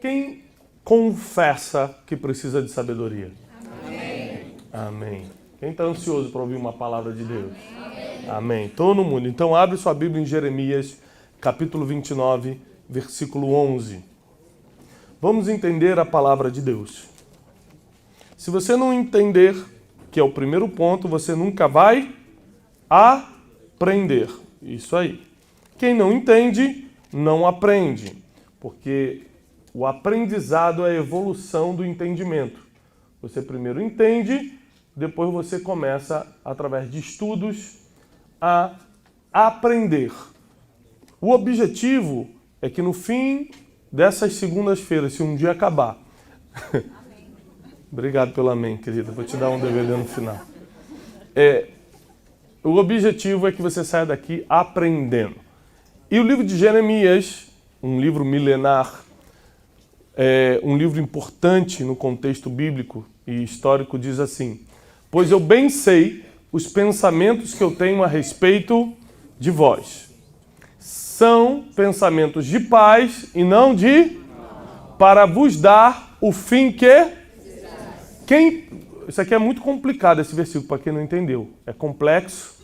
Quem confessa que precisa de sabedoria? Amém. Amém. Quem está ansioso para ouvir uma palavra de Deus? Amém. Todo mundo. Então abre sua Bíblia em Jeremias, capítulo 29, versículo 11. Vamos entender a palavra de Deus. Se você não entender, que é o primeiro ponto, você nunca vai aprender. Isso aí. Quem não entende, não aprende. Porque o aprendizado é a evolução do entendimento. Você primeiro entende, depois você começa, através de estudos, a aprender. O objetivo é que no fim dessas segundas-feiras, se um dia acabar... Obrigado pelo amém, querida. Vou te dar um DVD no final. O objetivo é que você saia daqui aprendendo. E o livro de Jeremias, um livro milenar, um livro importante no contexto bíblico e histórico, diz assim: pois eu bem sei os pensamentos que eu tenho a respeito de vós. São pensamentos de paz e não de... para vos dar o fim que... Isso aqui é muito complicado, esse versículo, para quem não entendeu. É complexo,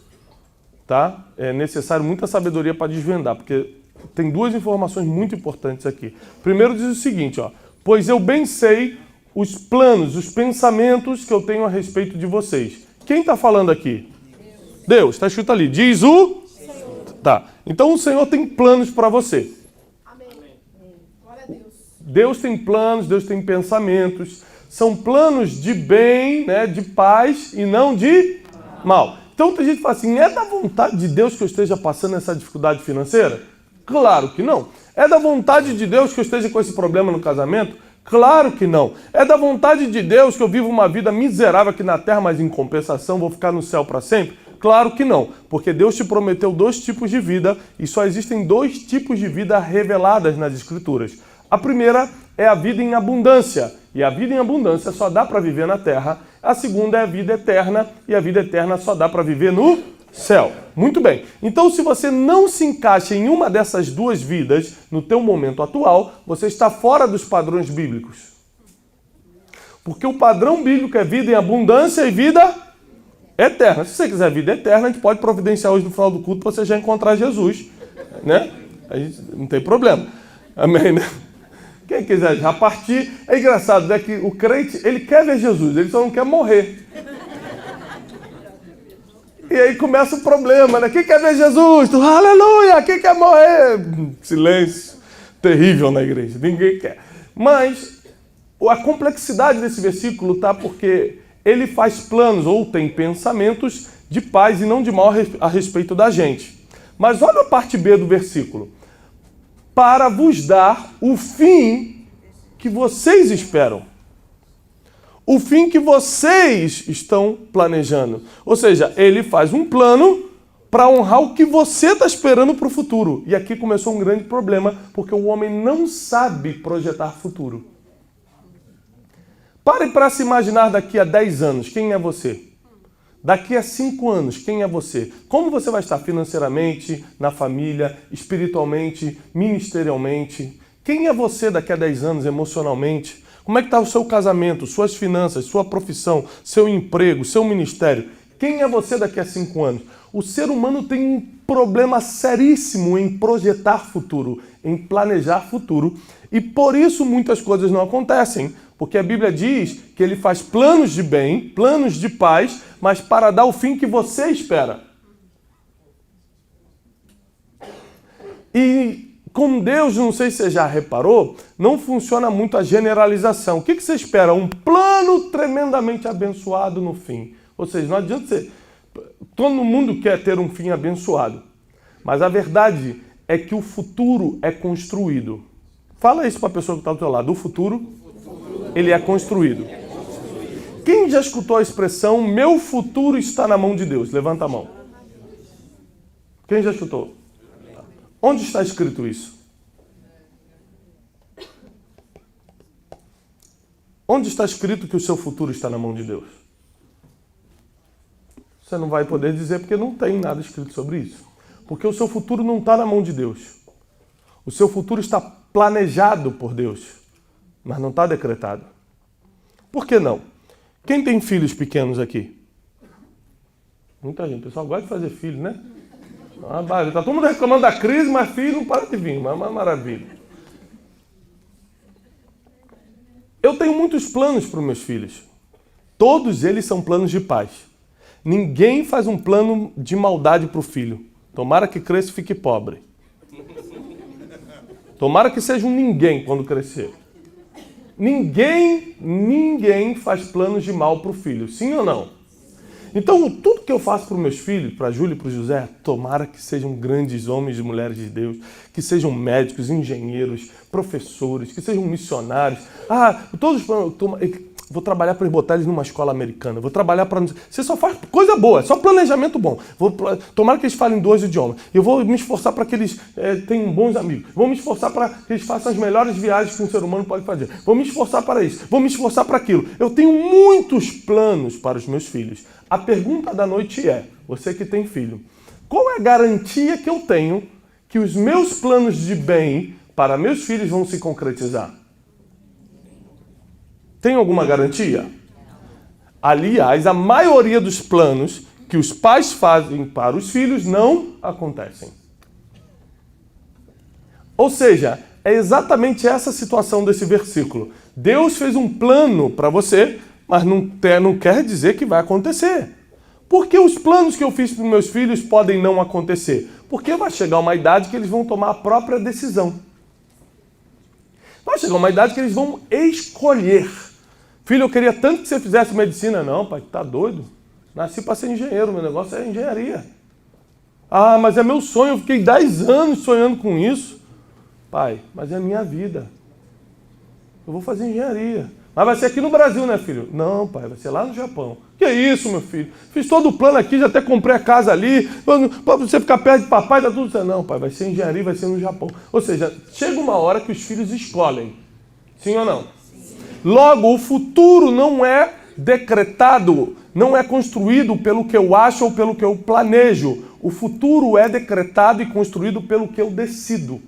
tá? É necessário muita sabedoria para desvendar, porque tem duas informações muito importantes aqui. Primeiro diz o seguinte, ó: pois eu bem sei os planos, os pensamentos que eu tenho a respeito de vocês. Quem está falando aqui? Deus. Está escrito ali. Diz o... Senhor. Tá. Então o Senhor tem planos para você. Amém. Glória a Deus. Deus tem planos, Deus tem pensamentos. São planos de bem, né, de paz e não de mal. Então tem gente que fala assim: é da vontade de Deus que eu esteja passando essa dificuldade financeira? Claro que não. É da vontade de Deus que eu esteja com esse problema no casamento? Claro que não. É da vontade de Deus que eu viva uma vida miserável aqui na terra, mas em compensação vou ficar no céu para sempre? Claro que não. Porque Deus te prometeu 2 tipos de vida e só existem 2 tipos de vida reveladas nas Escrituras. A primeira é a vida em abundância. E a vida em abundância só dá para viver na terra. A segunda é a vida eterna. E a vida eterna só dá para viver no céu. Muito bem. Então, se você não se encaixa em uma dessas 2 vidas, no teu momento atual, você está fora dos padrões bíblicos. Porque o padrão bíblico é vida em abundância e vida eterna. Se você quiser vida eterna, a gente pode providenciar hoje no final do culto para você já encontrar Jesus. Né? A gente não tem problema. Amém, né? Quem quiser já partir, é engraçado, né, que o crente, ele quer ver Jesus, ele só não quer morrer. E aí começa o problema, né? Quem quer ver Jesus? Tu, aleluia! Quem quer morrer? Silêncio terrível na igreja, ninguém quer. Mas a complexidade desse versículo tá porque ele faz planos ou tem pensamentos de paz e não de mal a respeito da gente. Mas olha a parte B do versículo. Para vos dar o fim que vocês esperam. O fim que vocês estão planejando. Ou seja, ele faz um plano para honrar o que você está esperando para o futuro. E aqui começou um grande problema, porque o homem não sabe projetar futuro. Pare para se imaginar daqui a 10 anos, quem é você? Daqui a 5 anos, quem é você? Como você vai estar financeiramente, na família, espiritualmente, ministerialmente? Quem é você daqui a 10 anos emocionalmente? Como é que está o seu casamento, suas finanças, sua profissão, seu emprego, seu ministério? Quem é você daqui a 5 anos? O ser humano tem um problema seríssimo em projetar futuro, em planejar futuro. E por isso muitas coisas não acontecem. Porque a Bíblia diz que ele faz planos de bem, planos de paz, mas para dar o fim que você espera. E com Deus, não sei se você já reparou, não funciona muito a generalização. O que você espera? Um plano tremendamente abençoado no fim. Ou seja, não adianta você... Todo mundo quer ter um fim abençoado. Mas a verdade é que o futuro é construído. Fala isso para a pessoa que está do teu lado. O futuro... ele é construído. Quem já escutou a expressão meu futuro está na mão de Deus? Levanta a mão. Quem já escutou? Onde está escrito isso? Onde está escrito que o seu futuro está na mão de Deus? Você não vai poder dizer porque não tem nada escrito sobre isso. Porque o seu futuro não está na mão de Deus. O seu futuro está planejado por Deus. mas não está decretado. Por que não? Quem tem filhos pequenos aqui? Muita gente. O pessoal gosta de fazer filho, né? Está todo mundo reclamando da crise, mas filho não para de vir. Mas é uma maravilha. Eu tenho muitos planos para os meus filhos. Todos eles são planos de paz. Ninguém faz um plano de maldade para o filho. Tomara que cresça e fique pobre. Tomara que seja um ninguém quando crescer. Ninguém faz planos de mal para o filho. Sim ou não? Então, tudo que eu faço para os meus filhos, para a Júlia e para o José, tomara que sejam grandes homens e mulheres de Deus, que sejam médicos, engenheiros, professores, que sejam missionários. Todos os planos, vou trabalhar para botar eles numa escola americana, vou trabalhar para... Você só faz coisa boa, só planejamento bom. Tomara que eles falem 2 idiomas. Eu vou me esforçar para que eles tenham bons amigos. Vou me esforçar para que eles façam as melhores viagens que um ser humano pode fazer. Vou me esforçar para isso, vou me esforçar para aquilo. Eu tenho muitos planos para os meus filhos. A pergunta da noite é, você que tem filho, qual é a garantia que eu tenho que os meus planos de bem para meus filhos vão se concretizar? Tem alguma garantia? Aliás, a maioria dos planos que os pais fazem para os filhos não acontecem. Ou seja, é exatamente essa situação desse versículo. Deus fez um plano para você, mas não quer dizer que vai acontecer. Por que os planos que eu fiz para os meus filhos podem não acontecer? Porque vai chegar uma idade que eles vão tomar a própria decisão. Vai chegar uma idade que eles vão escolher. Filho, eu queria tanto que você fizesse medicina. Não, pai, tá doido? Nasci para ser engenheiro, meu negócio é engenharia. Mas é meu sonho, eu fiquei 10 anos sonhando com isso. Pai, mas é a minha vida. Eu vou fazer engenharia. Mas vai ser aqui no Brasil, né, filho? Não, pai, vai ser lá no Japão. Que isso, meu filho? Fiz todo o plano aqui, já até comprei a casa ali. Para você ficar perto de papai, tá tudo certo. Não, pai, vai ser engenharia, vai ser no Japão. Ou seja, chega uma hora que os filhos escolhem. Sim ou não? Sim. Logo, o futuro não é decretado, não é construído pelo que eu acho ou pelo que eu planejo. O futuro é decretado e construído pelo que eu decido.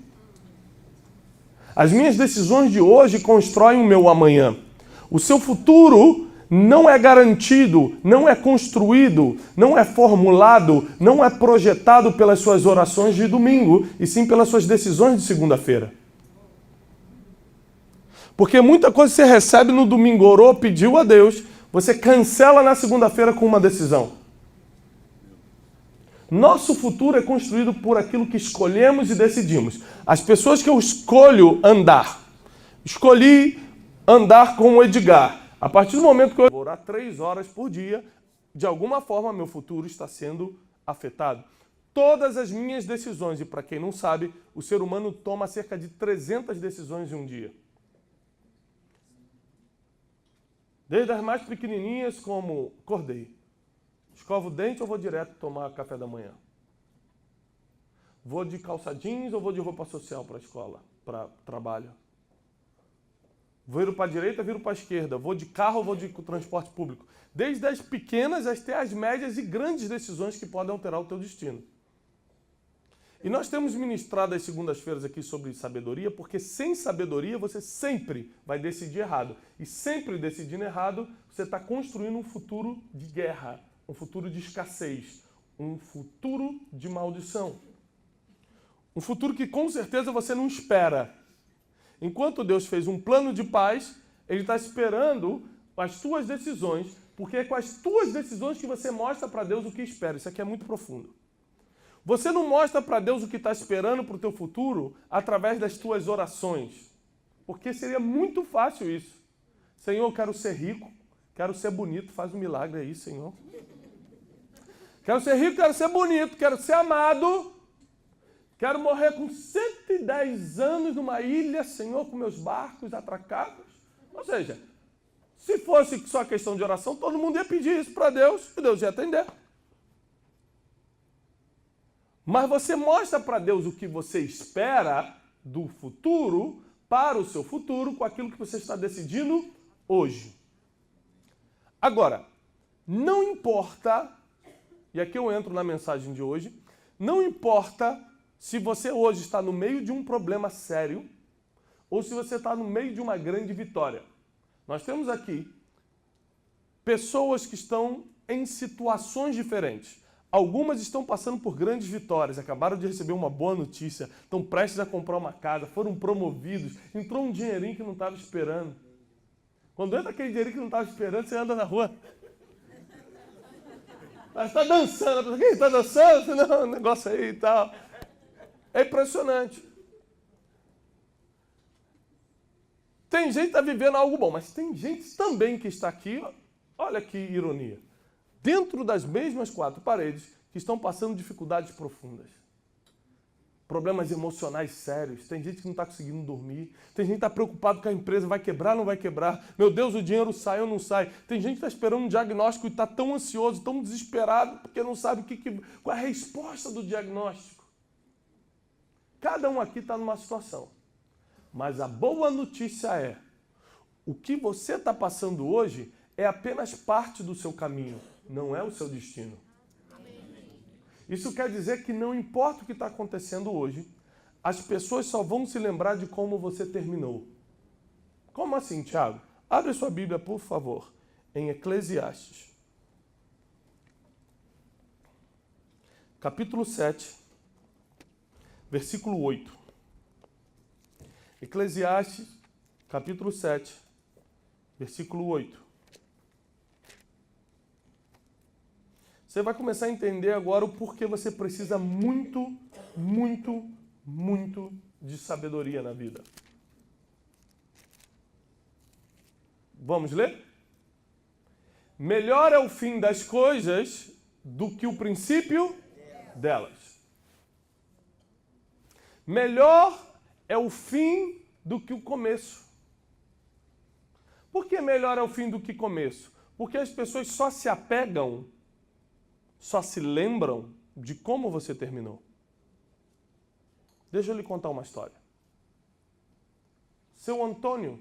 As minhas decisões de hoje constroem o meu amanhã. O seu futuro não é garantido, não é construído, não é formulado, não é projetado pelas suas orações de domingo, e sim pelas suas decisões de segunda-feira. Porque muita coisa você recebe no domingo, orou, pediu a Deus, você cancela na segunda-feira com uma decisão. Nosso futuro é construído por aquilo que escolhemos e decidimos. As pessoas que eu escolho andar. Escolhi andar com o Edgar. A partir do momento que eu vou orar 3 horas por dia, de alguma forma meu futuro está sendo afetado. Todas as minhas decisões, e para quem não sabe, o ser humano toma cerca de 300 decisões em um dia. Desde as mais pequenininhas, como acordei. Escovo o dente ou vou direto tomar café da manhã? Vou de calça jeans ou vou de roupa social para a escola, para trabalho? Viro para a direita, viro para a esquerda. Vou de carro ou vou de transporte público? Desde as pequenas até as médias e grandes decisões que podem alterar o teu destino. E nós temos ministrado as segundas-feiras aqui sobre sabedoria, porque sem sabedoria você sempre vai decidir errado. E sempre decidindo errado, você está construindo um futuro de guerra, um futuro de escassez, um futuro de maldição. Um futuro que com certeza você não espera. Enquanto Deus fez um plano de paz, Ele está esperando as tuas decisões, porque é com as tuas decisões que você mostra para Deus o que espera. Isso aqui é muito profundo. Você não mostra para Deus o que está esperando para o teu futuro através das tuas orações, porque seria muito fácil isso. Senhor, eu quero ser rico, quero ser bonito, faz um milagre aí, Senhor. Quero ser rico, quero ser bonito, quero ser amado, quero morrer com 110 anos numa ilha, Senhor, com meus barcos atracados. Ou seja, se fosse só questão de oração, todo mundo ia pedir isso para Deus e Deus ia atender. Mas você mostra para Deus o que você espera do futuro, para o seu futuro, com aquilo que você está decidindo hoje. Agora, não importa, e aqui eu entro na mensagem de hoje, não importa se você hoje está no meio de um problema sério, ou se você está no meio de uma grande vitória. Nós temos aqui pessoas que estão em situações diferentes. Algumas estão passando por grandes vitórias, acabaram de receber uma boa notícia, estão prestes a comprar uma casa, foram promovidos, entrou um dinheirinho que não estava esperando. Quando entra aquele dinheirinho que não estava esperando, você anda na rua. Mas está dançando, quem está dançando? Não, negócio aí e tal. É impressionante. Tem gente que está vivendo algo bom, mas tem gente também que está aqui, olha que ironia, dentro das mesmas quatro paredes, que estão passando dificuldades profundas. Problemas emocionais sérios. Tem gente que não está conseguindo dormir. Tem gente que está preocupado que a empresa vai quebrar ou não vai quebrar. Meu Deus, o dinheiro sai ou não sai. Tem gente que está esperando um diagnóstico e está tão ansioso, tão desesperado, porque não sabe qual é a resposta do diagnóstico. Cada um aqui está numa situação. Mas a boa notícia é, o que você está passando hoje é apenas parte do seu caminho, não é o seu destino. Isso quer dizer que não importa o que está acontecendo hoje, as pessoas só vão se lembrar de como você terminou. Como assim, Tiago? Abre sua Bíblia, por favor, em Eclesiastes. Capítulo 7, versículo 8. Eclesiastes, capítulo 7, versículo 8. Você vai começar a entender agora o porquê você precisa muito, muito, muito de sabedoria na vida. Vamos ler? Melhor é o fim das coisas do que o princípio delas. Melhor é o fim do que o começo. Por que melhor é o fim do que começo? Porque as pessoas só se apegam, só se lembram de como você terminou. Deixa eu lhe contar uma história. Seu Antônio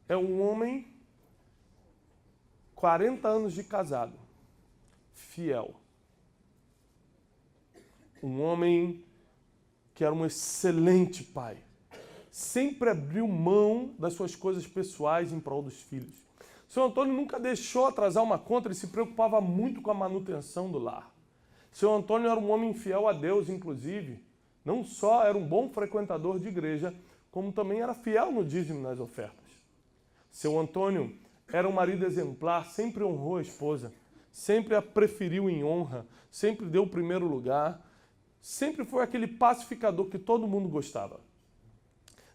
é um homem, 40 anos de casado, fiel. Um homem que era um excelente pai. Sempre abriu mão das suas coisas pessoais em prol dos filhos. Seu Antônio nunca deixou atrasar uma conta, ele se preocupava muito com a manutenção do lar. Seu Antônio era um homem fiel a Deus, inclusive. Não só era um bom frequentador de igreja, como também era fiel no dízimo e nas ofertas. Seu Antônio era um marido exemplar, sempre honrou a esposa, sempre a preferiu em honra, sempre deu o primeiro lugar, sempre foi aquele pacificador que todo mundo gostava.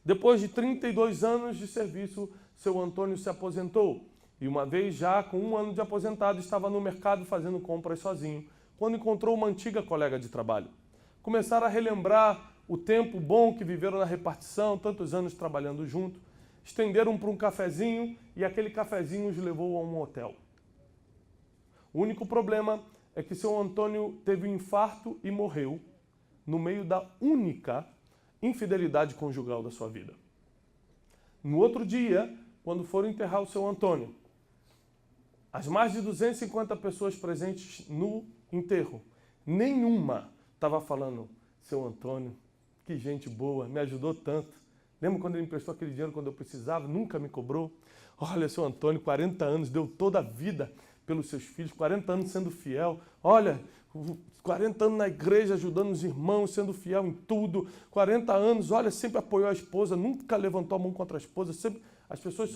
Depois de 32 anos de serviço, seu Antônio se aposentou. E uma vez já, com 1 ano de aposentado, estava no mercado fazendo compras sozinho, quando encontrou uma antiga colega de trabalho. Começaram a relembrar o tempo bom que viveram na repartição, tantos anos trabalhando junto. Estenderam para um cafezinho e aquele cafezinho os levou a um hotel. O único problema é que seu Antônio teve um infarto e morreu no meio da única infidelidade conjugal da sua vida. No outro dia, quando foram enterrar o seu Antônio, as mais de 250 pessoas presentes no enterro, nenhuma estava falando: seu Antônio, que gente boa, me ajudou tanto. Lembra quando ele me emprestou aquele dinheiro quando eu precisava? Nunca me cobrou. Olha, seu Antônio, 40 anos, deu toda a vida pelos seus filhos, 40 anos sendo fiel. Olha, 40 anos na igreja, ajudando os irmãos, sendo fiel em tudo. 40 anos, olha, sempre apoiou a esposa, nunca levantou a mão contra a esposa. Sempre... As pessoas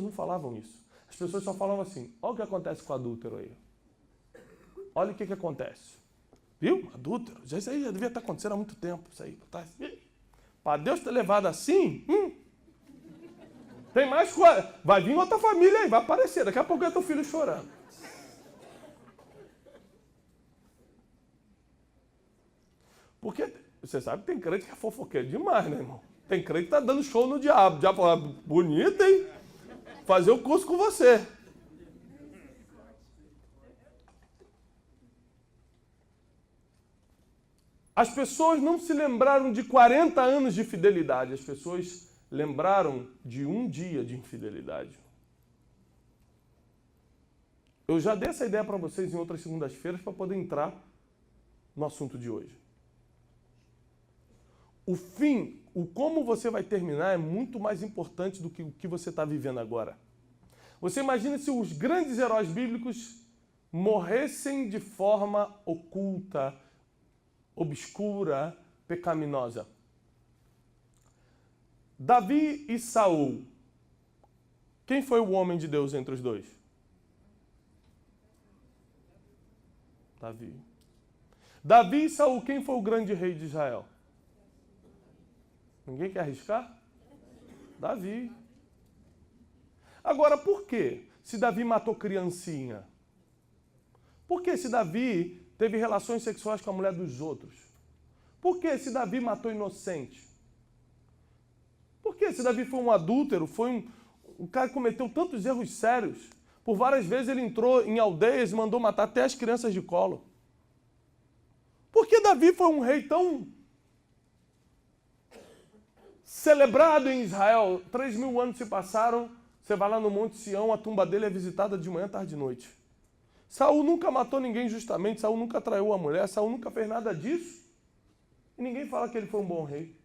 não falavam isso. As pessoas só falavam assim: olha o que acontece com o adúltero aí. Olha o que acontece. Viu? Adúltero. Isso aí já devia estar acontecendo há muito tempo. Isso aí. Para Deus ter levado assim, tem mais coisa. Vai vir outra família aí, vai aparecer. Daqui a pouco é teu filho chorando. Porque você sabe que tem crente que é fofoqueiro demais, né, irmão? Tem crente que tá dando show no diabo. O diabo fala: bonito, hein? Fazer o curso com você. As pessoas não se lembraram de 40 anos de fidelidade. As pessoas lembraram de um dia de infidelidade. Eu já dei essa ideia para vocês em outras segundas-feiras para poder entrar no assunto de hoje. O fim, o como você vai terminar é muito mais importante do que o que você está vivendo agora. Você imagina se os grandes heróis bíblicos morressem de forma oculta, obscura, pecaminosa. Davi e Saul. Quem foi o homem de Deus entre os dois? Davi. Davi e Saul, quem foi o grande rei de Israel? Ninguém quer arriscar? Davi. Agora, por quê? Se Davi matou criancinha? Por que se Davi teve relações sexuais com a mulher dos outros? Por que se Davi matou inocente? Por que se Davi foi um adúltero, um cara que cometeu tantos erros sérios? Por várias vezes ele entrou em aldeias e mandou matar até as crianças de colo. Por que Davi foi um rei tão celebrado em Israel? 3.000 anos se passaram, você vai lá no Monte Sião, a tumba dele é visitada de manhã, tarde e noite. Saul nunca matou ninguém injustamente, Saul nunca traiu a mulher, Saul nunca fez nada disso. E ninguém fala que ele foi um bom rei.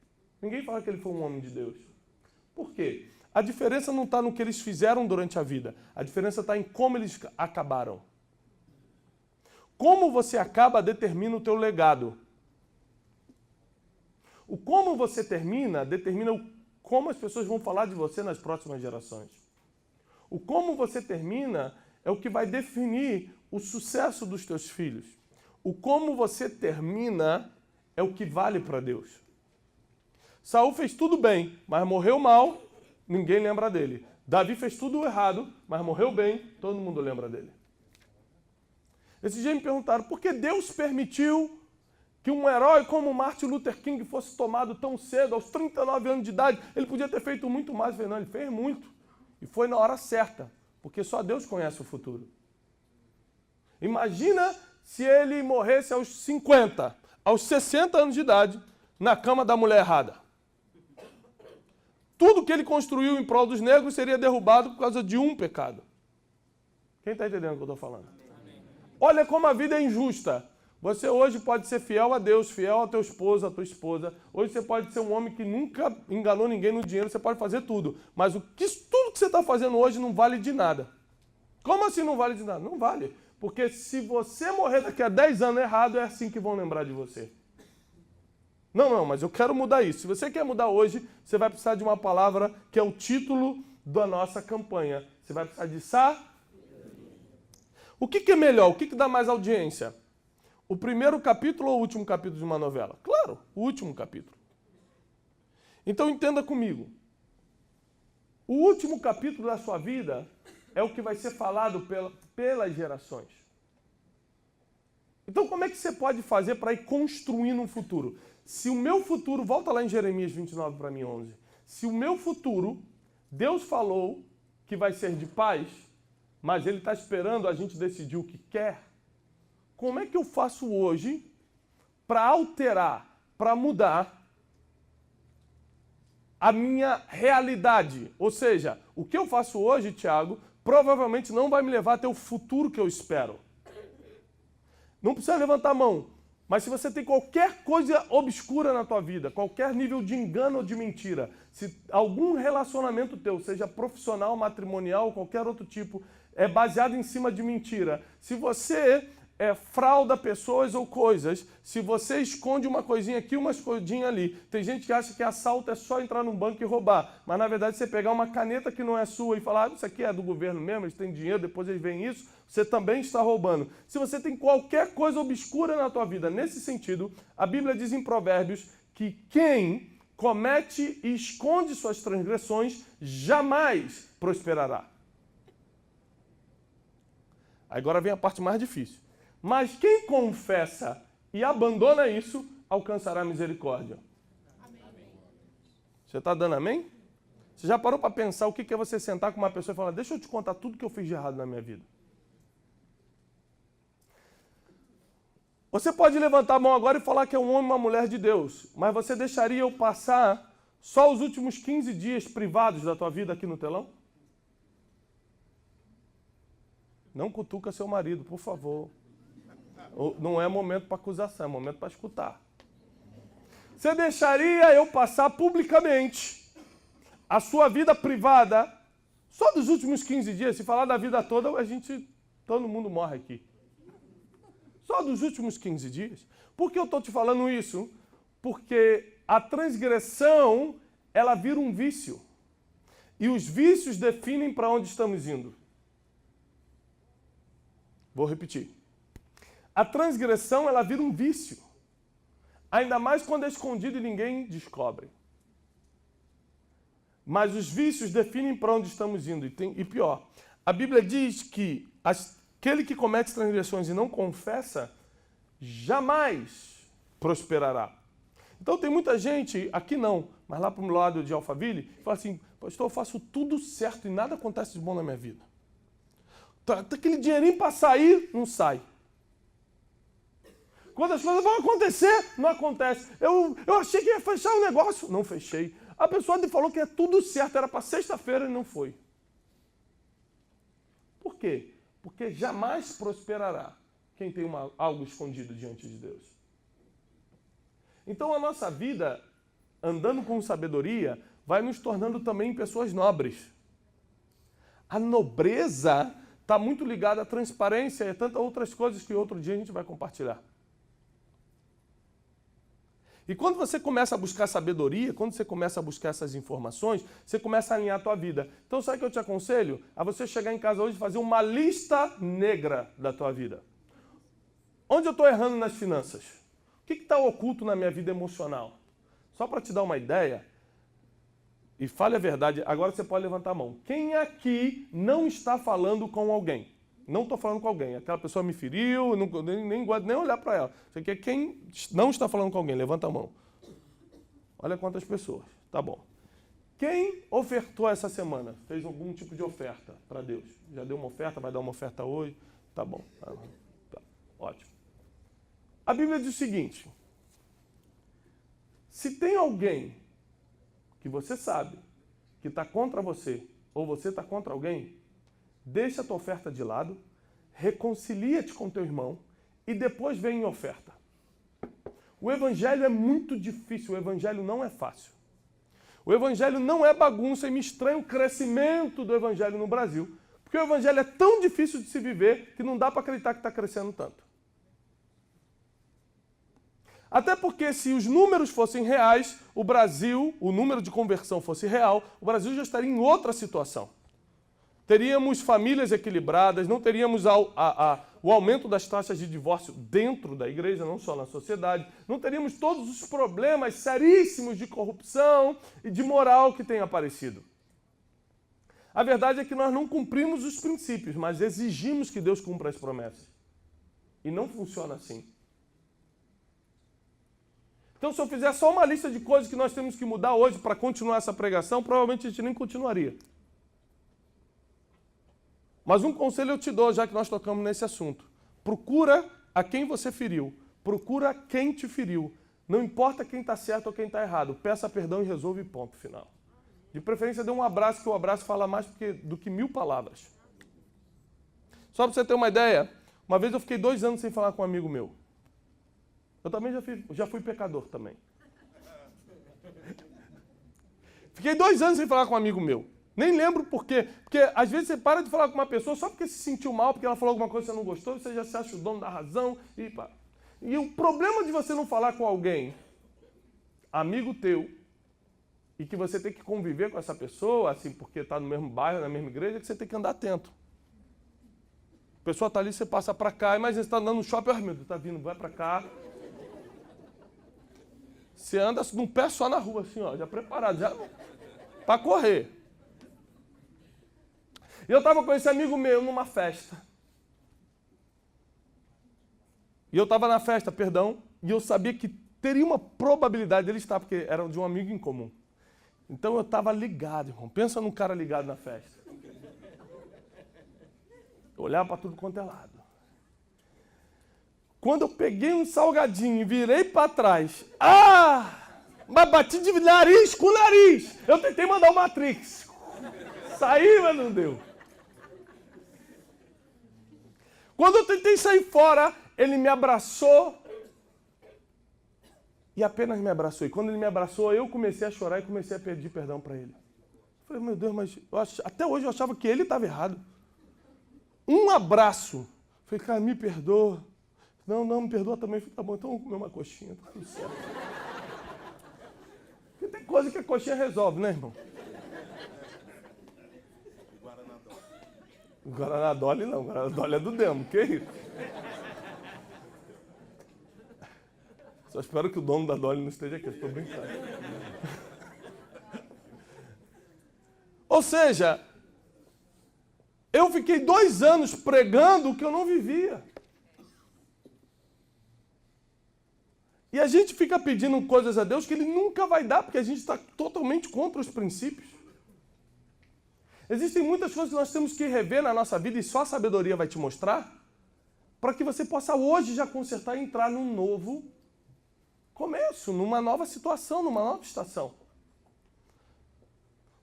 Ninguém fala que ele foi um homem de Deus. Por quê? A diferença não está no que eles fizeram durante a vida. A diferença está em como eles acabaram. Como você acaba determina o teu legado. O como você termina determina como as pessoas vão falar de você nas próximas gerações. O como você termina é o que vai definir o sucesso dos teus filhos. O como você termina é o que vale para Deus. Saul fez tudo bem, mas morreu mal, ninguém lembra dele. Davi fez tudo errado, mas morreu bem, todo mundo lembra dele. Esse dia me perguntaram por que Deus permitiu que um herói como Martin Luther King fosse tomado tão cedo, aos 39 anos de idade. Ele podia ter feito muito mais, não, ele fez muito. E foi na hora certa, porque só Deus conhece o futuro. Imagina se ele morresse aos 50, aos 60 anos de idade, na cama da mulher errada. Tudo que ele construiu em prol dos negros seria derrubado por causa de um pecado. Quem está entendendo o que eu estou falando? Amém. Olha como a vida é injusta. Você hoje pode ser fiel a Deus, fiel ao teu esposo, à tua esposa. Hoje você pode ser um homem que nunca enganou ninguém no dinheiro, você pode fazer tudo. Mas tudo que você está fazendo hoje não vale de nada. Como assim não vale de nada? Não vale. Porque se você morrer daqui a 10 anos errado, é assim que vão lembrar de você. Não, mas eu quero mudar isso. Se você quer mudar hoje, você vai precisar de uma palavra que é o título da nossa campanha. Você vai precisar de sabedoria. O que é melhor? O que dá mais audiência? O primeiro capítulo ou o último capítulo de uma novela? Claro, o último capítulo. Então entenda comigo. O último capítulo da sua vida é o que vai ser falado pelas gerações. Então como é que você pode fazer para ir construindo um futuro? Se o meu futuro, volta lá em Jeremias 29 para mim, 11. Se o meu futuro, Deus falou que vai ser de paz, mas Ele está esperando a gente decidir o que quer, como é que eu faço hoje para alterar, para mudar a minha realidade? Ou seja, o que eu faço hoje, Tiago, provavelmente não vai me levar até o futuro que eu espero. Não precisa levantar a mão. Mas se você tem qualquer coisa obscura na tua vida, qualquer nível de engano ou de mentira, se algum relacionamento teu, seja profissional, matrimonial, qualquer outro tipo, é baseado em cima de mentira, se você frauda pessoas ou coisas, se você esconde uma coisinha aqui, umas coisinhas ali, tem gente que acha que assalto é só entrar num banco e roubar, mas na verdade você pegar uma caneta que não é sua e falar, isso aqui é do governo mesmo, eles têm dinheiro, depois eles veem isso, você também está roubando. Se você tem qualquer coisa obscura na tua vida, nesse sentido, a Bíblia diz em Provérbios que quem comete e esconde suas transgressões jamais prosperará. Agora vem a parte mais difícil. Mas quem confessa e abandona isso, alcançará misericórdia. Amém. Você está dando amém? Você já parou para pensar o que é você sentar com uma pessoa e falar, deixa eu te contar tudo que eu fiz de errado na minha vida? Você pode levantar a mão agora e falar que é um homem e uma mulher de Deus, mas você deixaria eu passar só os últimos 15 dias privados da tua vida aqui no telão? Não cutuca seu marido, por favor. Não é momento para acusação, é momento para escutar. Você deixaria eu passar publicamente a sua vida privada só dos últimos 15 dias? Se falar da vida toda, todo mundo morre aqui. Só dos últimos 15 dias. Por que eu estou te falando isso? Porque a transgressão, ela vira um vício. E os vícios definem para onde estamos indo. Vou repetir. A transgressão, ela vira um vício. Ainda mais quando é escondido e ninguém descobre. Mas os vícios definem para onde estamos indo. E pior, a Bíblia diz que aquele que comete transgressões e não confessa, jamais prosperará. Então tem muita gente, aqui não, mas lá para o lado de Alphaville, que fala assim, pastor, eu faço tudo certo e nada acontece de bom na minha vida. Tá aquele dinheirinho para sair, não sai. Quando as coisas vão acontecer, não acontece. Eu achei que ia fechar o negócio, não fechei. A pessoa falou que é tudo certo, era para sexta-feira e não foi. Por quê? Porque jamais prosperará quem tem algo escondido diante de Deus. Então a nossa vida, andando com sabedoria, vai nos tornando também pessoas nobres. A nobreza está muito ligada à transparência e a tantas outras coisas que outro dia a gente vai compartilhar. E quando você começa a buscar sabedoria, quando você começa a buscar essas informações, você começa a alinhar a tua vida. Então sabe o que eu te aconselho? A você chegar em casa hoje e fazer uma lista negra da tua vida. Onde eu estou errando nas finanças? O que está oculto na minha vida emocional? Só para te dar uma ideia, e fale a verdade, agora você pode levantar a mão. Quem aqui não está falando com alguém? Não estou falando com alguém. Aquela pessoa me feriu, nem gosto nem olhar para ela. Você quer quem não está falando com alguém? Levanta a mão. Olha quantas pessoas. Tá bom. Quem ofertou essa semana? Fez algum tipo de oferta para Deus? Já deu uma oferta? Vai dar uma oferta hoje? Tá bom. Tá. Ótimo. A Bíblia diz o seguinte. Se tem alguém que você sabe que está contra você, ou você está contra alguém, deixa a tua oferta de lado, reconcilia-te com teu irmão e depois vem em oferta. O evangelho é muito difícil, o evangelho não é fácil. O evangelho não é bagunça e me estranha o crescimento do evangelho no Brasil, porque o evangelho é tão difícil de se viver que não dá para acreditar que está crescendo tanto. Até porque se os números fossem reais, o Brasil, o número de conversão fosse real, o Brasil já estaria em outra situação. Teríamos famílias equilibradas, não teríamos o aumento das taxas de divórcio dentro da igreja, não só na sociedade, não teríamos todos os problemas seríssimos de corrupção e de moral que tem aparecido. A verdade é que nós não cumprimos os princípios, mas exigimos que Deus cumpra as promessas. E não funciona assim. Então, se eu fizer só uma lista de coisas que nós temos que mudar hoje para continuar essa pregação, provavelmente a gente nem continuaria. Mas um conselho eu te dou, já que nós tocamos nesse assunto. Procura a quem você feriu. Procura quem te feriu. Não importa quem está certo ou quem está errado. Peça perdão e resolve, ponto final. De preferência, dê um abraço, que o abraço fala mais do que 1000 palavras. Só para você ter uma ideia, uma vez eu fiquei 2 anos sem falar com um amigo meu. Eu também já fui pecador também. Fiquei 2 anos sem falar com um amigo meu. Nem lembro por quê. Porque às vezes você para de falar com uma pessoa só porque se sentiu mal, porque ela falou alguma coisa que você não gostou, você já se acha o dono da razão. E o problema de você não falar com alguém, amigo teu, e que você tem que conviver com essa pessoa, assim, porque está no mesmo bairro, na mesma igreja, é que você tem que andar atento. A pessoa está ali, você passa para cá, mas você está andando no shopping, meu Deus, está vindo, vai para cá. Você anda num pé só na rua, assim, ó, já preparado, já para correr. E eu estava com esse amigo meu numa festa. E eu estava na festa, e eu sabia que teria uma probabilidade dele estar, porque era de um amigo em comum. Então eu estava ligado, irmão. Pensa num cara ligado na festa. Eu olhava para tudo quanto é lado. Quando eu peguei um salgadinho e virei para trás, mas bati de nariz com nariz. Eu tentei mandar o Matrix. Saí, mas não deu. Quando eu tentei sair fora, ele me abraçou e apenas me abraçou. E quando ele me abraçou, eu comecei a chorar e comecei a pedir perdão para ele. Eu falei, meu Deus, mas até hoje eu achava que ele estava errado. Um abraço. Eu falei, cara, me perdoa. Não, me perdoa também. Eu falei, tá bom, então vamos comer uma coxinha, tá tudo certo. Porque tem coisa que a coxinha resolve, né, irmão? O Guaraná Dolly não, o Guaraná Dolly é do demo, que isso? Só espero que o dono da Dolly não esteja aqui, eu estou brincando. Ou seja, eu fiquei 2 anos pregando o que eu não vivia. E a gente fica pedindo coisas a Deus que Ele nunca vai dar, porque a gente está totalmente contra os princípios. Existem muitas coisas que nós temos que rever na nossa vida e só a sabedoria vai te mostrar, para que você possa hoje já consertar e entrar num novo começo, numa nova situação, numa nova estação.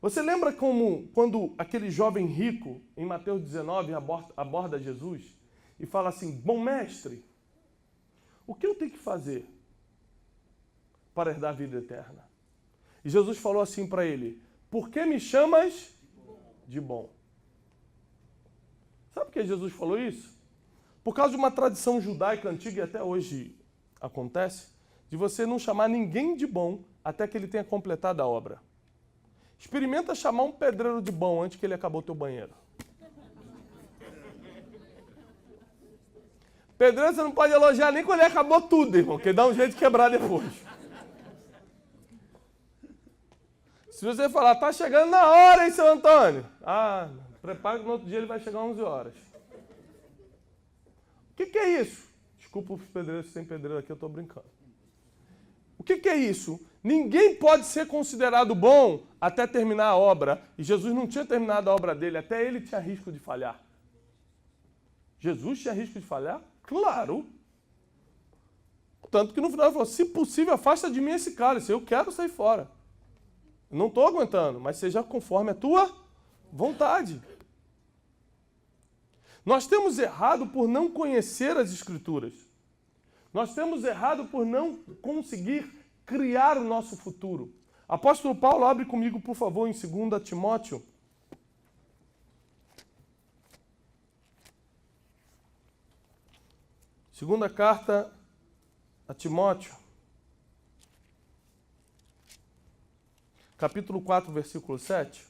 Você lembra como quando aquele jovem rico, em Mateus 19, aborda Jesus e fala assim, bom mestre, o que eu tenho que fazer para herdar a vida eterna? E Jesus falou assim para ele, por que me chamas de bom? Sabe por que Jesus falou isso? Por causa de uma tradição judaica antiga e até hoje acontece, de você não chamar ninguém de bom até que ele tenha completado a obra. Experimenta chamar um pedreiro de bom antes que ele acabou teu banheiro. Pedreiro você não pode elogiar nem quando ele acabou tudo, irmão, porque dá um jeito de quebrar depois. Se você falar, tá chegando na hora, hein, seu Antônio? Ah, prepara que no outro dia ele vai chegar às 11 horas. O que é isso? Desculpa os pedreiros, se tem pedreiro aqui, eu estou brincando. O que é isso? Ninguém pode ser considerado bom até terminar a obra. E Jesus não tinha terminado a obra dele, até ele tinha risco de falhar. Jesus tinha risco de falhar? Claro. Tanto que no final ele falou, se possível, afasta de mim esse cálice, eu quero sair fora. Não estou aguentando, mas seja conforme a tua vontade. Nós temos errado por não conhecer as Escrituras. Nós temos errado por não conseguir criar o nosso futuro. Apóstolo Paulo, abre comigo, por favor, em 2 Timóteo. Segunda carta a Timóteo. Capítulo 4, versículo 7.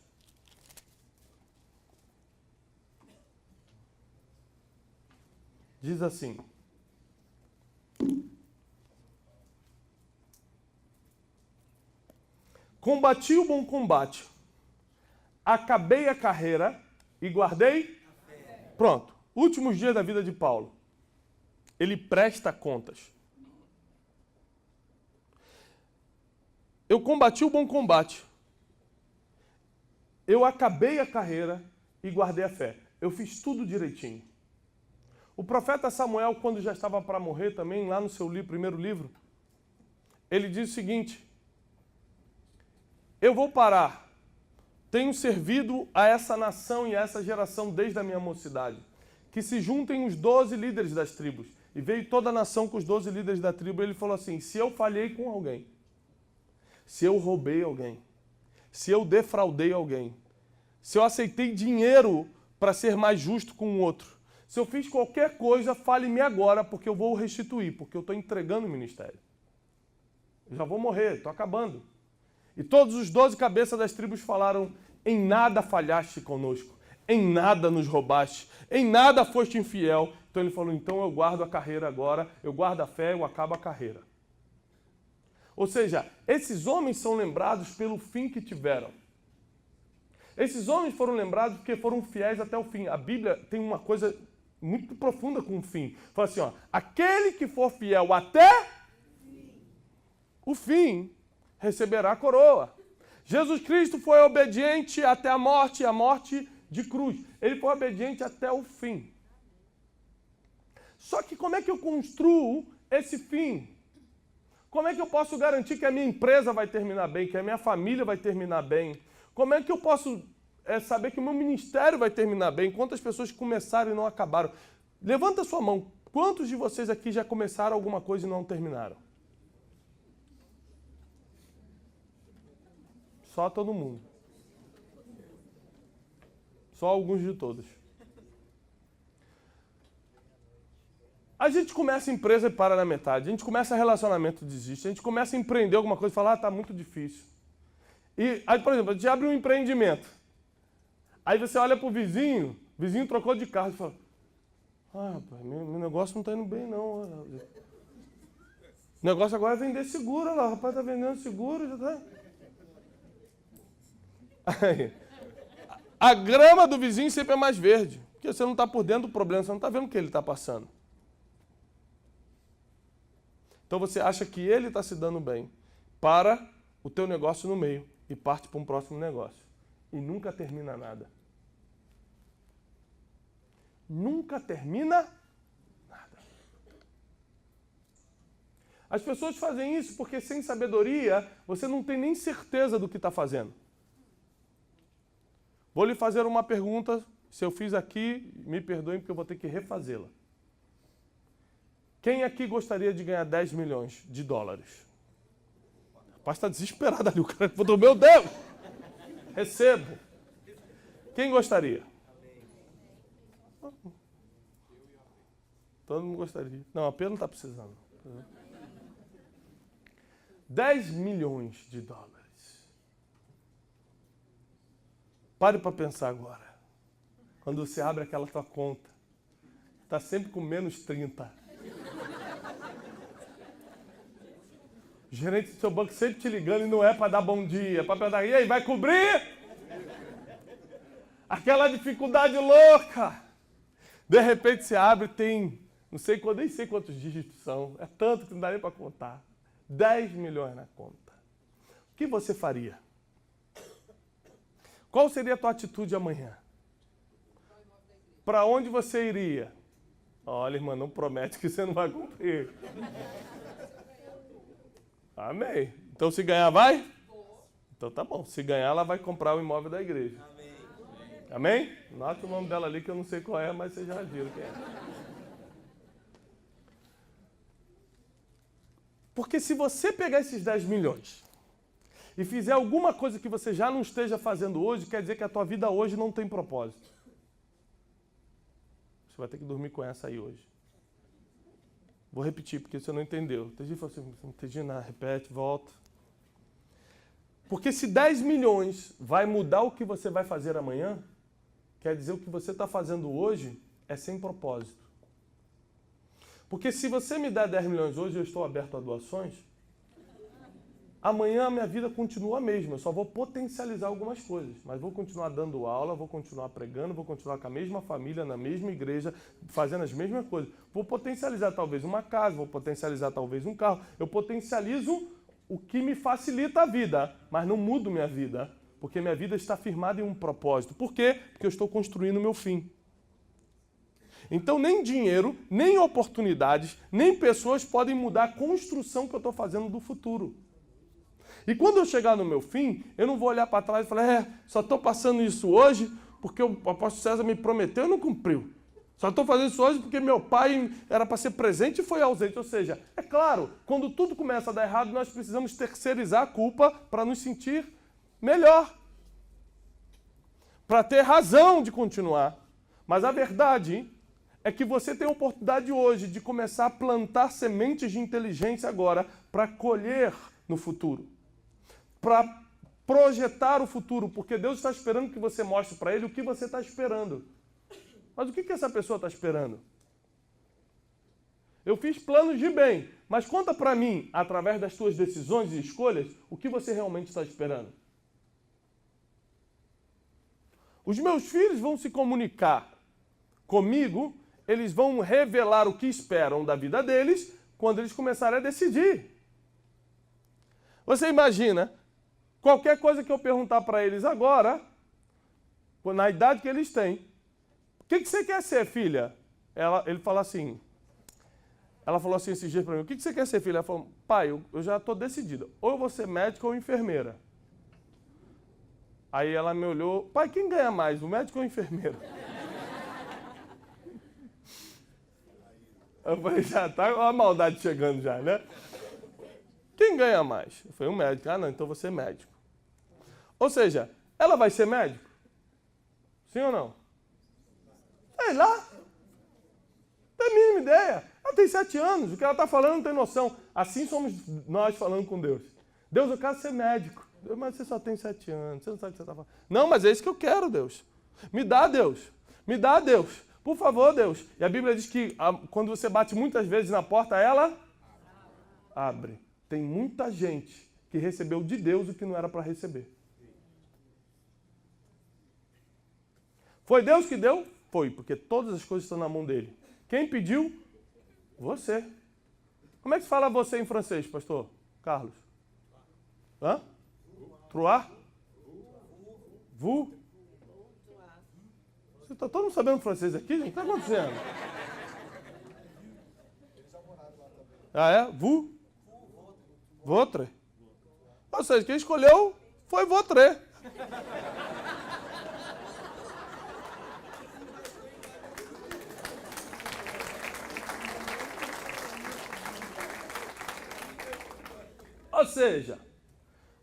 Diz assim. Combati o bom combate, acabei a carreira e guardei... Pronto, últimos dias da vida de Paulo. Ele presta contas. Eu combati o bom combate, eu acabei a carreira e guardei a fé. Eu fiz tudo direitinho. O profeta Samuel, quando já estava para morrer também, lá no seu primeiro livro, ele diz o seguinte, eu vou parar, tenho servido a essa nação e a essa geração desde a minha mocidade, que se juntem os 12 líderes das tribos. E veio toda a nação com os 12 líderes da tribo, e ele falou assim, se eu falhei com alguém, se eu roubei alguém, se eu defraudei alguém, se eu aceitei dinheiro para ser mais justo com o outro, se eu fiz qualquer coisa, fale-me agora, porque eu vou restituir, porque eu estou entregando o ministério. Eu já vou morrer, estou acabando. E todos os 12 cabeças das tribos falaram, em nada falhaste conosco, em nada nos roubaste, em nada foste infiel. Então ele falou, então eu guardo a carreira agora, eu guardo a fé, eu acabo a carreira. Ou seja, esses homens são lembrados pelo fim que tiveram. Esses homens foram lembrados porque foram fiéis até o fim. A Bíblia tem uma coisa muito profunda com o fim. Fala assim, ó, aquele que for fiel até o fim, receberá a coroa. Jesus Cristo foi obediente até a morte de cruz. Ele foi obediente até o fim. Só que como é que eu construo esse fim? Como é que eu posso garantir que a minha empresa vai terminar bem, que a minha família vai terminar bem? Como é que eu posso saber que o meu ministério vai terminar bem? Quantas pessoas começaram e não acabaram? Levanta a sua mão. Quantos de vocês aqui já começaram alguma coisa e não terminaram? Só todo mundo. Só alguns de todos. A gente começa a empresa e para na metade. A gente começa relacionamento e desiste. A gente começa a empreender alguma coisa e fala, tá muito difícil. E aí, por exemplo, a gente abre um empreendimento. Aí você olha pro vizinho, o vizinho trocou de carro e fala, rapaz, meu negócio não tá indo bem não. O negócio agora é vender seguro, olha lá, o rapaz tá vendendo seguro, já tá. Aí, a grama do vizinho sempre é mais verde, porque você não está por dentro do problema, você não está vendo o que ele está passando. Então você acha que ele está se dando bem, para o teu negócio no meio e parte para um próximo negócio. E nunca termina nada. Nunca termina nada. As pessoas fazem isso porque sem sabedoria você não tem nem certeza do que está fazendo. Vou lhe fazer uma pergunta, se eu fiz aqui, me perdoem porque eu vou ter que refazê-la. Quem aqui gostaria de ganhar 10 milhões de dólares? O rapaz está desesperado ali, o cara falou, meu Deus, recebo. Quem gostaria? Todo mundo gostaria. Não, a Pedro não está precisando. 10 milhões de dólares. Pare para pensar agora. Quando você abre aquela tua conta, está sempre com menos 30. O gerente do seu banco sempre te ligando e não é para dar bom dia, é para perguntar, e aí, vai cobrir? Aquela dificuldade louca. De repente você abre e tem, nem sei quantos dígitos são, é tanto que não dá nem para contar. 10 milhões na conta. O que você faria? Qual seria a tua atitude amanhã? Para onde você iria? Olha, irmã, não promete que você não vai cumprir. Amém. Então, se ganhar, vai? Então, tá bom. Se ganhar, ela vai comprar o imóvel da igreja. Amém? Nota o nome dela ali, que eu não sei qual é, mas vocês já viram quem é. Porque se você pegar esses 10 milhões e fizer alguma coisa que você já não esteja fazendo hoje, quer dizer que a tua vida hoje não tem propósito. Você vai ter que dormir com essa aí hoje. Vou repetir, porque você não entendeu. Tem gente que fala assim, não entendi nada, repete, volta. Porque se 10 milhões vai mudar o que você vai fazer amanhã, quer dizer o que você está fazendo hoje é sem propósito. Porque se você me der 10 milhões hoje, eu estou aberto a doações, amanhã a minha vida continua a mesma, eu só vou potencializar algumas coisas, mas vou continuar dando aula, vou continuar pregando, vou continuar com a mesma família, na mesma igreja, fazendo as mesmas coisas. Vou potencializar talvez uma casa, vou potencializar talvez um carro. Eu potencializo o que me facilita a vida, mas não mudo minha vida, porque minha vida está firmada em um propósito. Por quê? Porque eu estou construindo o meu fim. Então nem dinheiro, nem oportunidades, nem pessoas podem mudar a construção que eu estou fazendo do futuro. E quando eu chegar no meu fim, eu não vou olhar para trás e falar, só estou passando isso hoje porque o apóstolo César me prometeu e não cumpriu. Só estou fazendo isso hoje porque meu pai era para ser presente e foi ausente. Ou seja, é claro, quando tudo começa a dar errado, nós precisamos terceirizar a culpa para nos sentir melhor. Para ter razão de continuar. Mas a verdade é que você tem a oportunidade hoje de começar a plantar sementes de inteligência agora para colher no futuro. Para projetar o futuro, porque Deus está esperando que você mostre para Ele o que você está esperando. Mas o que essa pessoa está esperando? Eu fiz planos de bem, mas conta para mim, através das tuas decisões e escolhas, o que você realmente está esperando. Os meus filhos vão se comunicar comigo, eles vão revelar o que esperam da vida deles quando eles começarem a decidir. Você imagina, qualquer coisa que eu perguntar para eles agora, na idade que eles têm, o que você quer ser, filha? Ele fala assim, ela falou assim esses dias para mim, o que você quer ser, filha? Ela falou, pai, eu já estou decidida, ou eu vou ser médica ou enfermeira. Aí ela me olhou, pai, quem ganha mais, o médico ou o enfermeiro? Eu falei, já tá a maldade chegando já, né? Quem ganha mais? Eu falei, o médico. Ah, não, então você é médico. Ou seja, ela vai ser médico? Sim ou não? Sei lá. Não tem a mínima ideia. Ela tem 7 anos. O que ela está falando não tem noção. Assim somos nós falando com Deus. Deus, eu quero ser médico. Mas você só tem 7 anos. Você não sabe o que você está falando. Não, mas é isso que eu quero, Deus. Me dá, Deus. Me dá, Deus. Por favor, Deus. E a Bíblia diz que quando você bate muitas vezes na porta, ela abre. Tem muita gente que recebeu de Deus o que não era para receber. Foi Deus que deu? Foi, porque todas as coisas estão na mão dele. Quem pediu? Você. Como é que se fala você em francês, pastor Carlos? Hã? Trois? Vous? Você está todo mundo sabendo francês aqui? O que está acontecendo? Ah, é? Vous? Votre? Ou seja, quem escolheu foi votre. Ou seja,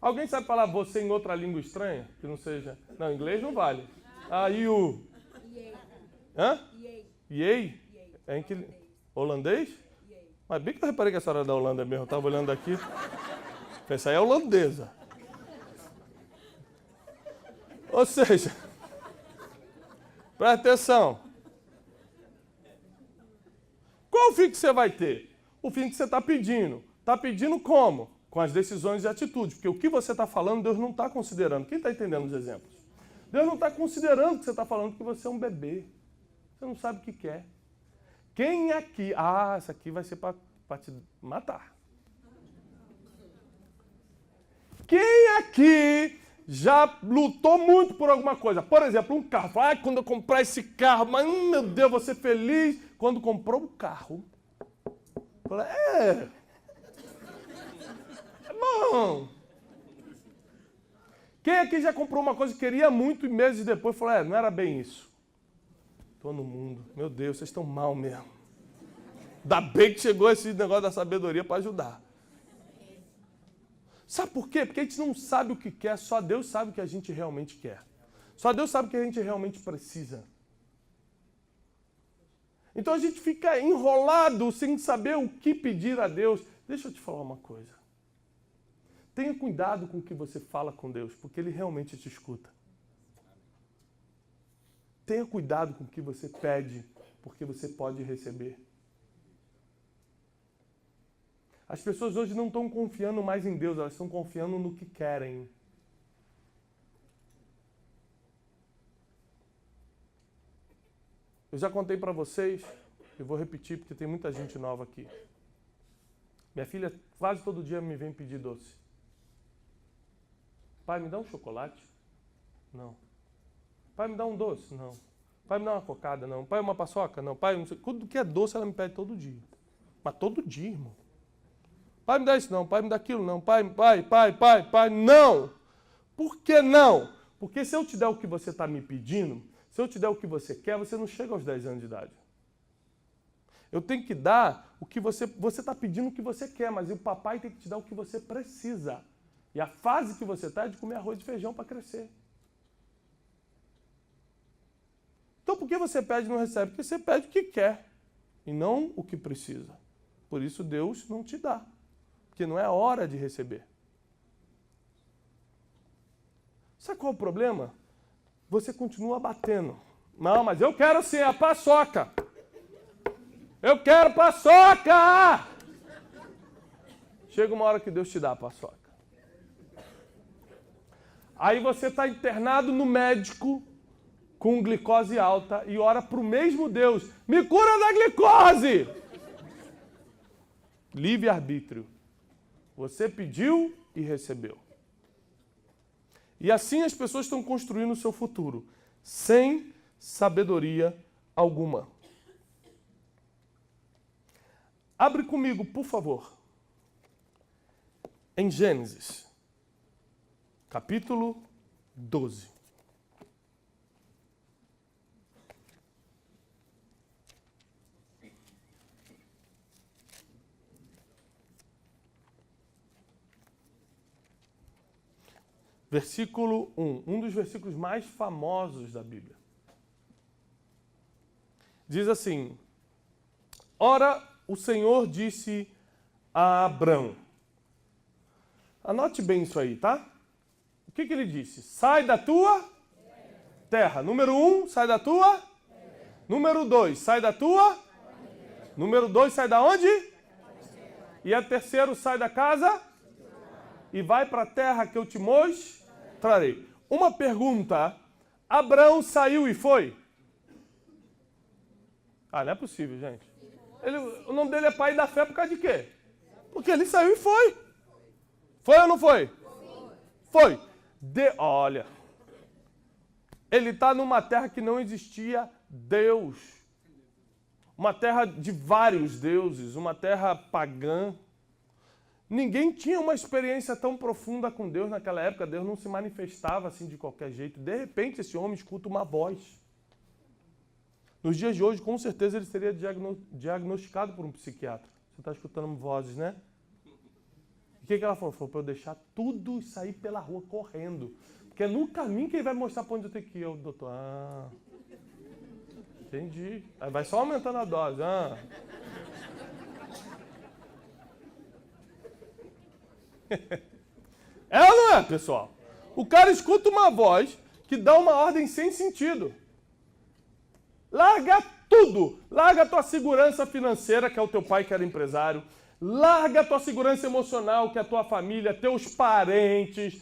alguém sabe falar você em outra língua estranha? Que não seja... Não, inglês não vale. Ah, you. Hã? Yay? É em que... Holandês? Mas bem que eu reparei que essa era da Holanda mesmo. Eu estava olhando aqui. Essa aí é holandesa. Ou seja, presta atenção. Qual o fim que você vai ter? O fim que você está pedindo. Está pedindo como? Com as decisões e atitudes. Porque o que você está falando, Deus não está considerando. Quem está entendendo os exemplos? Deus não está considerando que você está falando que você é um bebê. Você não sabe o que quer. Quem aqui... Ah, essa aqui vai ser para te matar. Quem aqui já lutou muito por alguma coisa? Por exemplo, um carro. Fala, quando eu comprar esse carro, mas meu Deus, vou ser feliz. Quando comprou o carro. Fala, é bom. Quem aqui já comprou uma coisa que queria muito e meses depois falou, não era bem isso. Todo mundo. Meu Deus, vocês estão mal mesmo. Ainda bem que chegou esse negócio da sabedoria para ajudar. Sabe por quê? Porque a gente não sabe o que quer, só Deus sabe o que a gente realmente quer. Só Deus sabe o que a gente realmente precisa. Então a gente fica enrolado sem saber o que pedir a Deus. Deixa eu te falar uma coisa. Tenha cuidado com o que você fala com Deus, porque Ele realmente te escuta. Tenha cuidado com o que você pede, porque você pode receber. As pessoas hoje não estão confiando mais em Deus, elas estão confiando no que querem. Eu já contei para vocês, eu vou repetir porque tem muita gente nova aqui. Minha filha quase todo dia me vem pedir doce. Pai, me dá um chocolate? Não. Pai, me dá um doce? Não. Pai, me dá uma cocada? Não. Pai, uma paçoca? Não. Pai, não sei. Tudo que é doce ela me pede todo dia. Mas todo dia, irmão. Pai, me dá isso não. Pai, me dá aquilo não. Pai, não. Por que não? Porque se eu te der o que você está me pedindo, se eu te der o que você quer, você não chega aos 10 anos de idade. Eu tenho que dar o que você está pedindo o que você quer, mas o papai tem que te dar o que você precisa. E a fase que você está é de comer arroz e feijão para crescer. Então por que você pede e não recebe? Porque você pede o que quer e não o que precisa. Por isso Deus não te dá. Porque não é a hora de receber. Sabe qual é o problema? Você continua batendo. Não, mas eu quero sim a paçoca. Eu quero paçoca! Chega uma hora que Deus te dá a paçoca. Aí você está internado no médico com glicose alta e ora para o mesmo Deus. Me cura da glicose! Livre-arbítrio. Você pediu e recebeu. E assim as pessoas estão construindo o seu futuro, sem sabedoria alguma. Abre comigo, por favor, em Gênesis, capítulo 12. versículo 1, um dos versículos mais famosos da Bíblia. Diz assim: Ora, o Senhor disse a Abrão. Anote bem isso aí, tá? O que ele disse? Sai da tua terra. Número 1, sai da tua. Número 2, sai da tua. Número 2, sai da onde? E a terceiro, sai da casa e vai para a terra que eu te mostrarei. Uma pergunta: Abraão saiu e foi? Ah, não é possível, gente. O nome dele é pai da fé por causa de quê? Porque ele saiu e foi. Foi ou não foi? Foi. Olha, ele está numa terra que não existia Deus. Uma terra de vários deuses, uma terra pagã. Ninguém tinha uma experiência tão profunda com Deus naquela época. Deus não se manifestava assim de qualquer jeito. De repente, esse homem escuta uma voz. Nos dias de hoje, com certeza, ele seria diagnosticado por um psiquiatra. Você está escutando vozes, né? O que ela falou? Falou para eu deixar tudo e sair pela rua correndo. Porque é no caminho que ele vai mostrar para onde eu tenho que ir. Eu, doutor, entendi. Aí vai só aumentando a dose. É ou não é, pessoal? O cara escuta uma voz que dá uma ordem sem sentido. Larga tudo. Larga a tua segurança financeira, que é o teu pai que era empresário. Larga a tua segurança emocional, que é a tua família, teus parentes,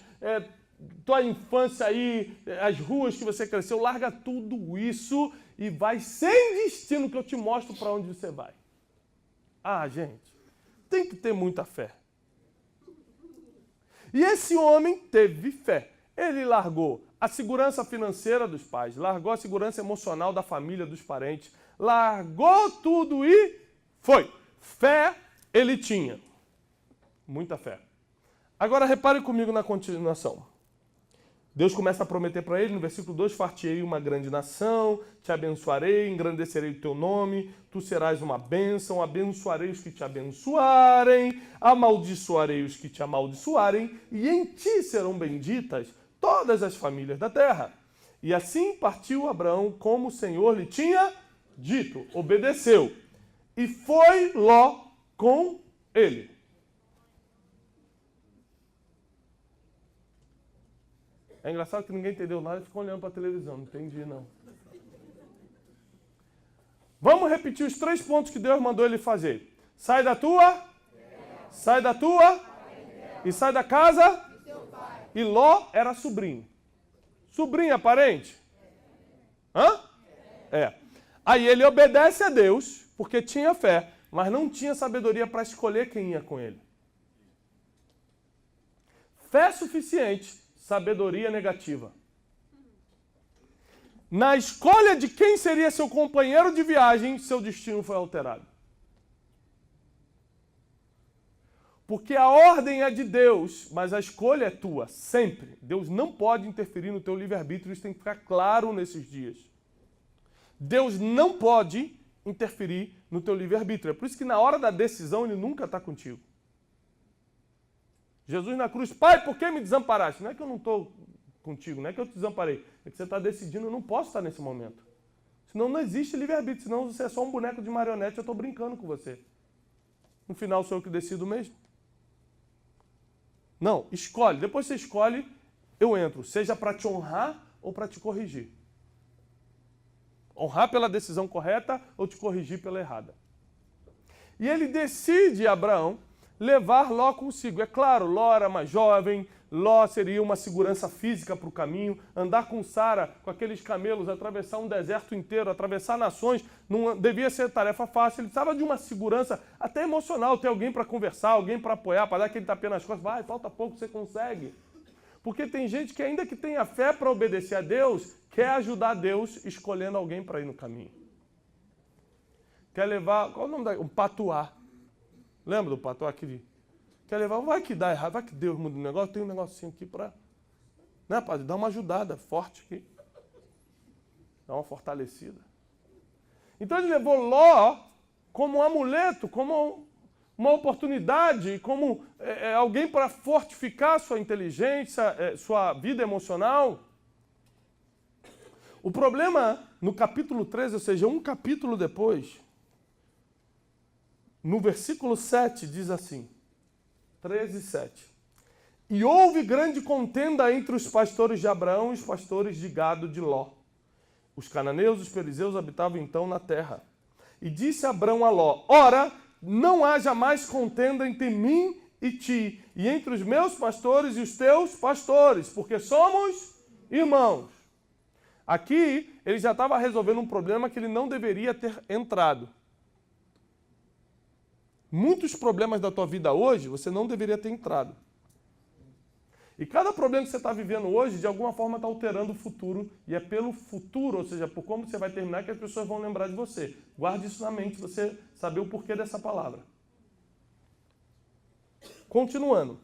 tua infância aí, as ruas que você cresceu. Larga tudo isso e vai sem destino, que eu te mostro para onde você vai. Ah, gente, tem que ter muita fé. E esse homem teve fé. Ele largou a segurança financeira dos pais, largou a segurança emocional da família, dos parentes, largou tudo e foi. Fé ele tinha. Muita fé. Agora repare comigo na continuação. Deus começa a prometer para ele, no versículo 2, far-te-ei uma grande nação, te abençoarei, engrandecerei o teu nome, tu serás uma bênção, abençoarei os que te abençoarem, amaldiçoarei os que te amaldiçoarem, e em ti serão benditas todas as famílias da terra. E assim partiu Abraão como o Senhor lhe tinha dito, obedeceu, e foi Ló com ele. É engraçado que ninguém entendeu nada e ficou olhando para a televisão. Não entendi, não. Vamos repetir os 3 pontos que Deus mandou ele fazer. Sai da tua, sai da tua e sai da casa. E Ló era sobrinho. Sobrinho é parente? Hã? É. Aí ele obedece a Deus, porque tinha fé, mas não tinha sabedoria para escolher quem ia com ele. Fé suficiente, sabedoria negativa. Na escolha de quem seria seu companheiro de viagem, seu destino foi alterado. Porque a ordem é de Deus, mas a escolha é tua, sempre. Deus não pode interferir no teu livre-arbítrio, isso tem que ficar claro nesses dias. Deus não pode interferir no teu livre-arbítrio. É por isso que na hora da decisão ele nunca está contigo. Jesus na cruz, Pai, por que me desamparaste? Não é que eu não estou contigo, não é que eu te desamparei. É que você está decidindo, eu não posso estar nesse momento. Senão não existe livre-arbítrio, senão você é só um boneco de marionete, eu estou brincando com você. No final sou eu que decido mesmo. Não, escolhe. Depois você escolhe, eu entro. Seja para te honrar ou para te corrigir. Honrar pela decisão correta ou te corrigir pela errada. E ele decide, Abraão, levar Ló consigo. É claro, Ló era mais jovem, Ló seria uma segurança física para o caminho, andar com Sara, com aqueles camelos, atravessar um deserto inteiro, atravessar nações, não devia ser tarefa fácil. Ele precisava de uma segurança até emocional, ter alguém para conversar, alguém para apoiar, para dar aquele tapinha nas costas. Vai, falta pouco, você consegue. Porque tem gente que ainda que tenha fé para obedecer a Deus, quer ajudar Deus escolhendo alguém para ir no caminho. Quer levar, qual é o nome da... Um patuá. Lembra do patuá que quer levar? Vai que dá errado, vai que Deus muda o negócio, tem um negocinho aqui para... Né, padre? Dá uma ajudada forte aqui. Dá uma fortalecida. Então ele levou Ló como um amuleto, como uma oportunidade, como alguém para fortificar sua inteligência, sua vida emocional. O problema, no capítulo 13, ou seja, um capítulo depois, no versículo 7, diz assim, 13, 7. E houve grande contenda entre os pastores de Abraão e os pastores de gado de Ló. Os cananeus e os perizeus habitavam então na terra. E disse Abraão a Ló, ora, não haja mais contenda entre mim e ti, e entre os meus pastores e os teus pastores, porque somos irmãos. Aqui, ele já estava resolvendo um problema que ele não deveria ter entrado. Muitos problemas da tua vida hoje, você não deveria ter entrado. E cada problema que você está vivendo hoje, de alguma forma, está alterando o futuro. E é pelo futuro, ou seja, por como você vai terminar, que as pessoas vão lembrar de você. Guarde isso na mente, você saber o porquê dessa palavra. Continuando.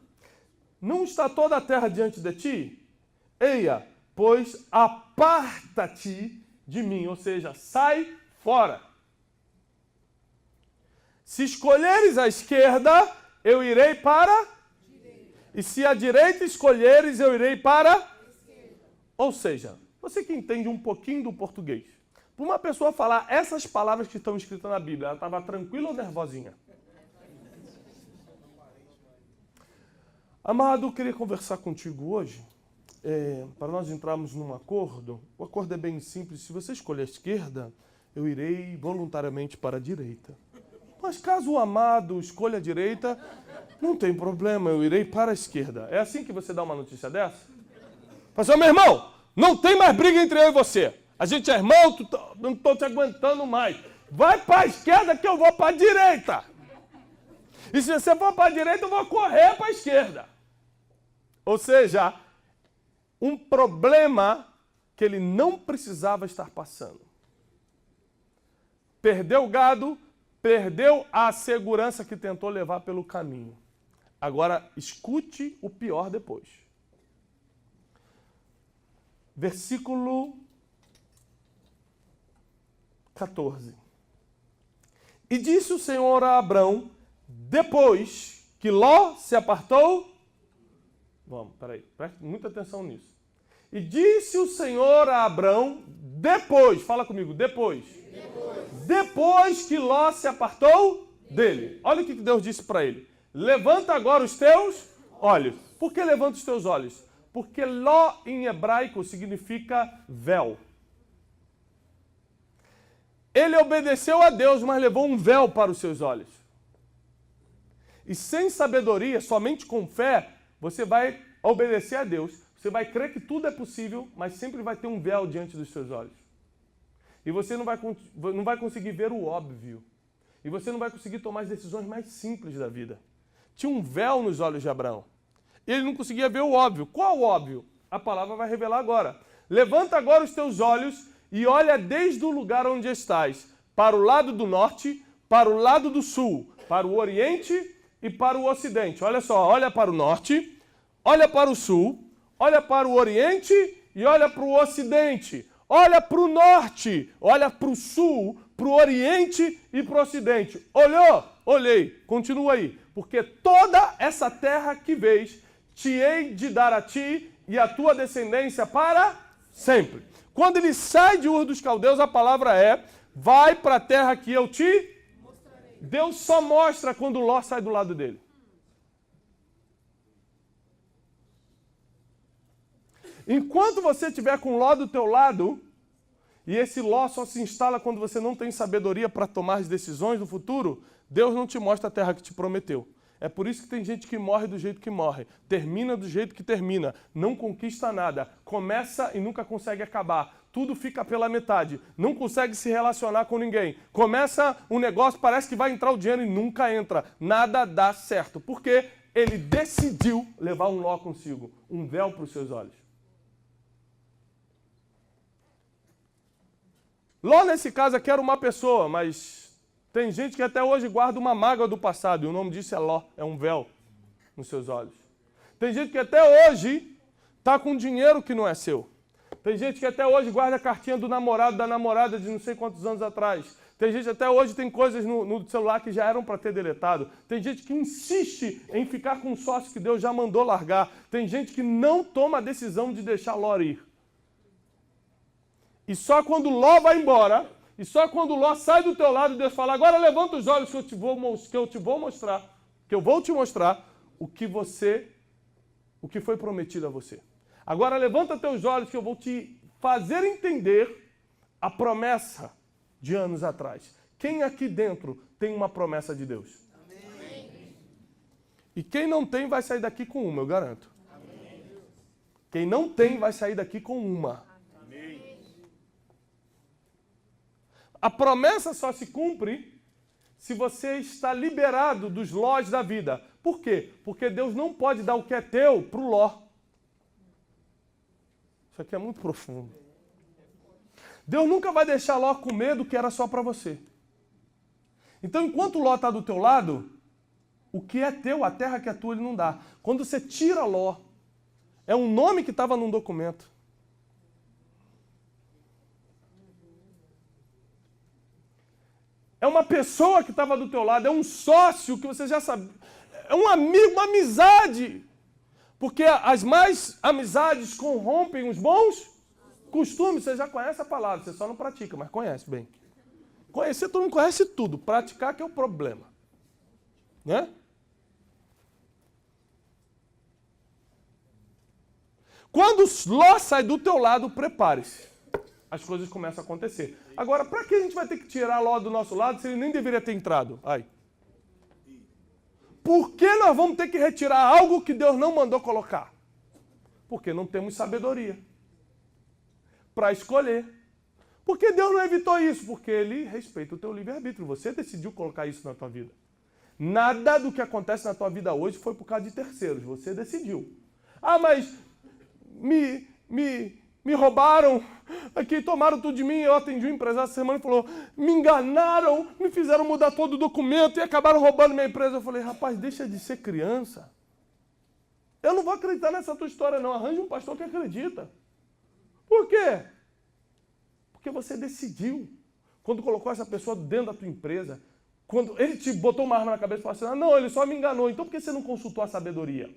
Não está toda a terra diante de ti? Eia, pois aparta-te de mim, ou seja, sai fora. Se escolheres a esquerda, eu irei para... E se a direita escolheres, eu irei para... Esquerda. Ou seja, você que entende um pouquinho do português, para uma pessoa falar essas palavras que estão escritas na Bíblia, ela estava tranquila ou nervosinha? Amado, eu queria conversar contigo hoje, para nós entrarmos num acordo. O acordo é bem simples. Se você escolher a esquerda, eu irei voluntariamente para a direita. Mas caso o amado escolha a direita, não tem problema, eu irei para a esquerda. É assim que você dá uma notícia dessa? Fala assim, meu irmão, não tem mais briga entre eu e você. A gente é irmão, não estou te aguentando mais. Vai para a esquerda que eu vou para a direita. E se você for para a direita, eu vou correr para a esquerda. Ou seja, um problema que ele não precisava estar passando. Perdeu o gado, perdeu a segurança que tentou levar pelo caminho. Agora, escute o pior depois. Versículo 14. E disse o Senhor a Abrão, depois que Ló se apartou... Vamos, peraí, preste muita atenção nisso. E disse o Senhor a Abrão, depois, fala comigo, depois que Ló se apartou dele. Olha o que Deus disse para ele. Levanta agora os teus olhos. Por que levanta os teus olhos? Porque Ló em hebraico significa véu. Ele obedeceu a Deus, mas levou um véu para os seus olhos. E sem sabedoria, somente com fé, você vai obedecer a Deus. Você vai crer que tudo é possível, mas sempre vai ter um véu diante dos seus olhos. E você não vai conseguir ver o óbvio. E você não vai conseguir tomar as decisões mais simples da vida. Tinha um véu nos olhos de Abraão. Ele não conseguia ver o óbvio. Qual o óbvio? A palavra vai revelar agora. Levanta agora os teus olhos e olha desde o lugar onde estás, para o lado do norte, para o lado do sul, para o oriente e para o ocidente. Olha só, olha para o norte, olha para o sul, olha para o oriente e olha para o ocidente. Olha para o norte, olha para o sul, para o oriente e para o ocidente. Olhou? Olhei. Continua aí. Porque toda essa terra que vês, te hei de dar a ti e a tua descendência para sempre. Quando ele sai de Ur dos Caldeus, a palavra é, vai para a terra que eu te mostrarei. Deus só mostra quando Ló sai do lado dele. Enquanto você estiver com Ló do teu lado, e esse Ló só se instala quando você não tem sabedoria para tomar as decisões do futuro, Deus não te mostra a terra que te prometeu. É por isso que tem gente que morre do jeito que morre, termina do jeito que termina, não conquista nada, começa e nunca consegue acabar, tudo fica pela metade, não consegue se relacionar com ninguém, começa um negócio, parece que vai entrar o dinheiro e nunca entra, nada dá certo, porque ele decidiu levar um Ló consigo, um véu para os seus olhos. Ló, nesse caso aqui, era uma pessoa, mas tem gente que até hoje guarda uma mágoa do passado, e o nome disso é Ló, é um véu nos seus olhos. Tem gente que até hoje está com dinheiro que não é seu. Tem gente que até hoje guarda a cartinha do namorado, da namorada de não sei quantos anos atrás. Tem gente até hoje, tem coisas no celular que já eram para ter deletado. Tem gente que insiste em ficar com um sócio que Deus já mandou largar. Tem gente que não toma a decisão de deixar Ló ir. E só quando Ló vai embora, e só quando Ló sai do teu lado, Deus fala, agora levanta os olhos que eu vou te mostrar o que foi prometido a você. Agora levanta teus olhos que eu vou te fazer entender a promessa de anos atrás. Quem aqui dentro tem uma promessa de Deus? Amém. E quem não tem vai sair daqui com uma, eu garanto. Amém. Quem não tem vai sair daqui com uma. Amém. A promessa só se cumpre se você está liberado dos lós da vida. Por quê? Porque Deus não pode dar o que é teu para o Ló. Isso aqui é muito profundo. Deus nunca vai deixar Ló com medo que era só para você. Então, enquanto Ló está do teu lado, o que é teu, a terra que é tua, ele não dá. Quando você tira Ló, é um nome que estava num documento. É uma pessoa que estava do teu lado, é um sócio que você já sabe, é um amigo, uma amizade. Porque as más amizades corrompem os bons costumes. Você já conhece a palavra, você só não pratica, mas conhece bem. Conhecer, todo mundo conhece tudo. Praticar que é o problema. Né? Quando Ló sai do teu lado, prepare-se. As coisas começam a acontecer. Agora, para que a gente vai ter que tirar Ló do nosso lado se ele nem deveria ter entrado? Ai. Por que nós vamos ter que retirar algo que Deus não mandou colocar? Porque não temos sabedoria para escolher. Por que Deus não evitou isso? Porque Ele respeita o teu livre-arbítrio. Você decidiu colocar isso na tua vida. Nada do que acontece na tua vida hoje foi por causa de terceiros. Você decidiu. Ah, mas me roubaram aqui, tomaram tudo de mim. Eu atendi um empresário essa semana e falou, me enganaram, me fizeram mudar todo o documento e acabaram roubando minha empresa. Eu falei, rapaz, deixa de ser criança. Eu não vou acreditar nessa tua história não. Arranje um pastor que acredita. Por quê? Porque você decidiu. Quando colocou essa pessoa dentro da tua empresa, quando ele te botou uma arma na cabeça e falou assim, ah, não, ele só me enganou. Então por que você não consultou a sabedoria?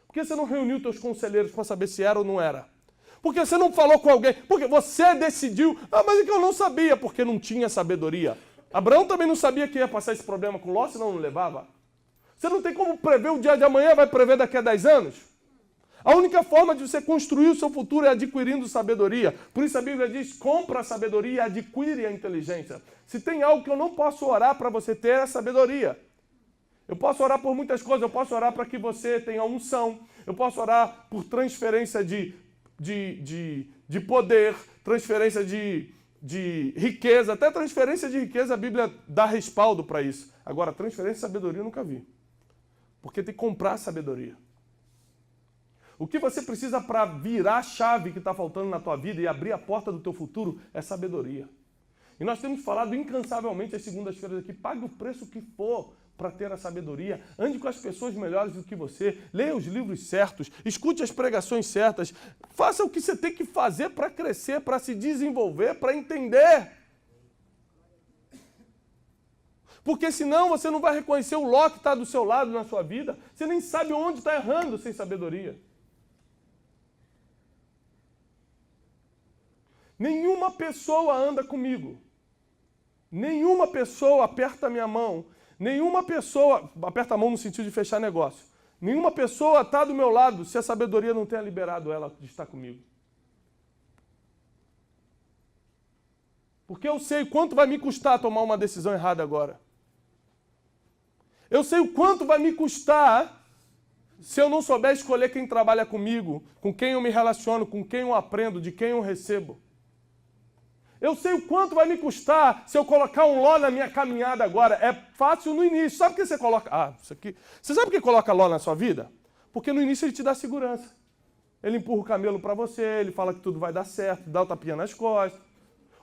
Por que você não reuniu teus conselheiros para saber se era ou não era? Por que você não falou com alguém? Porque você decidiu. Ah, mas é que eu não sabia, porque não tinha sabedoria. Abraão também não sabia que ia passar esse problema com Ló, senão não levava. Você não tem como prever o dia de amanhã, vai prever daqui a 10 anos? A única forma de você construir o seu futuro é adquirindo sabedoria. Por isso a Bíblia diz, compra a sabedoria e adquire a inteligência. Se tem algo que eu não posso orar para você ter, é sabedoria. Eu posso orar por muitas coisas. Eu posso orar para que você tenha unção. Eu posso orar por transferência de poder, transferência de riqueza. Até transferência de riqueza a Bíblia dá respaldo para isso. Agora, transferência de sabedoria eu nunca vi. Porque tem que comprar sabedoria. O que você precisa para virar a chave que está faltando na tua vida e abrir a porta do teu futuro é sabedoria. E nós temos falado incansavelmente às segundas-feiras aqui, pague o preço que for para ter a sabedoria, ande com as pessoas melhores do que você, leia os livros certos, escute as pregações certas, faça o que você tem que fazer para crescer, para se desenvolver, para entender. Porque senão você não vai reconhecer o Ló que está do seu lado na sua vida, você nem sabe onde está errando sem sabedoria. Nenhuma pessoa anda comigo. Nenhuma pessoa aperta a minha mão. Nenhuma pessoa aperta a mão no sentido de fechar negócio. Nenhuma pessoa está do meu lado se a sabedoria não tenha liberado ela de estar comigo. Porque eu sei quanto vai me custar tomar uma decisão errada agora. Eu sei o quanto vai me custar se eu não souber escolher quem trabalha comigo, com quem eu me relaciono, com quem eu aprendo, de quem eu recebo. Eu sei o quanto vai me custar se eu colocar um Ló na minha caminhada agora. É fácil no início. Sabe por que você coloca... isso aqui... Você sabe por que coloca Ló na sua vida? Porque no início ele te dá segurança. Ele empurra o camelo para você, ele fala que tudo vai dar certo, dá o tapinha nas costas.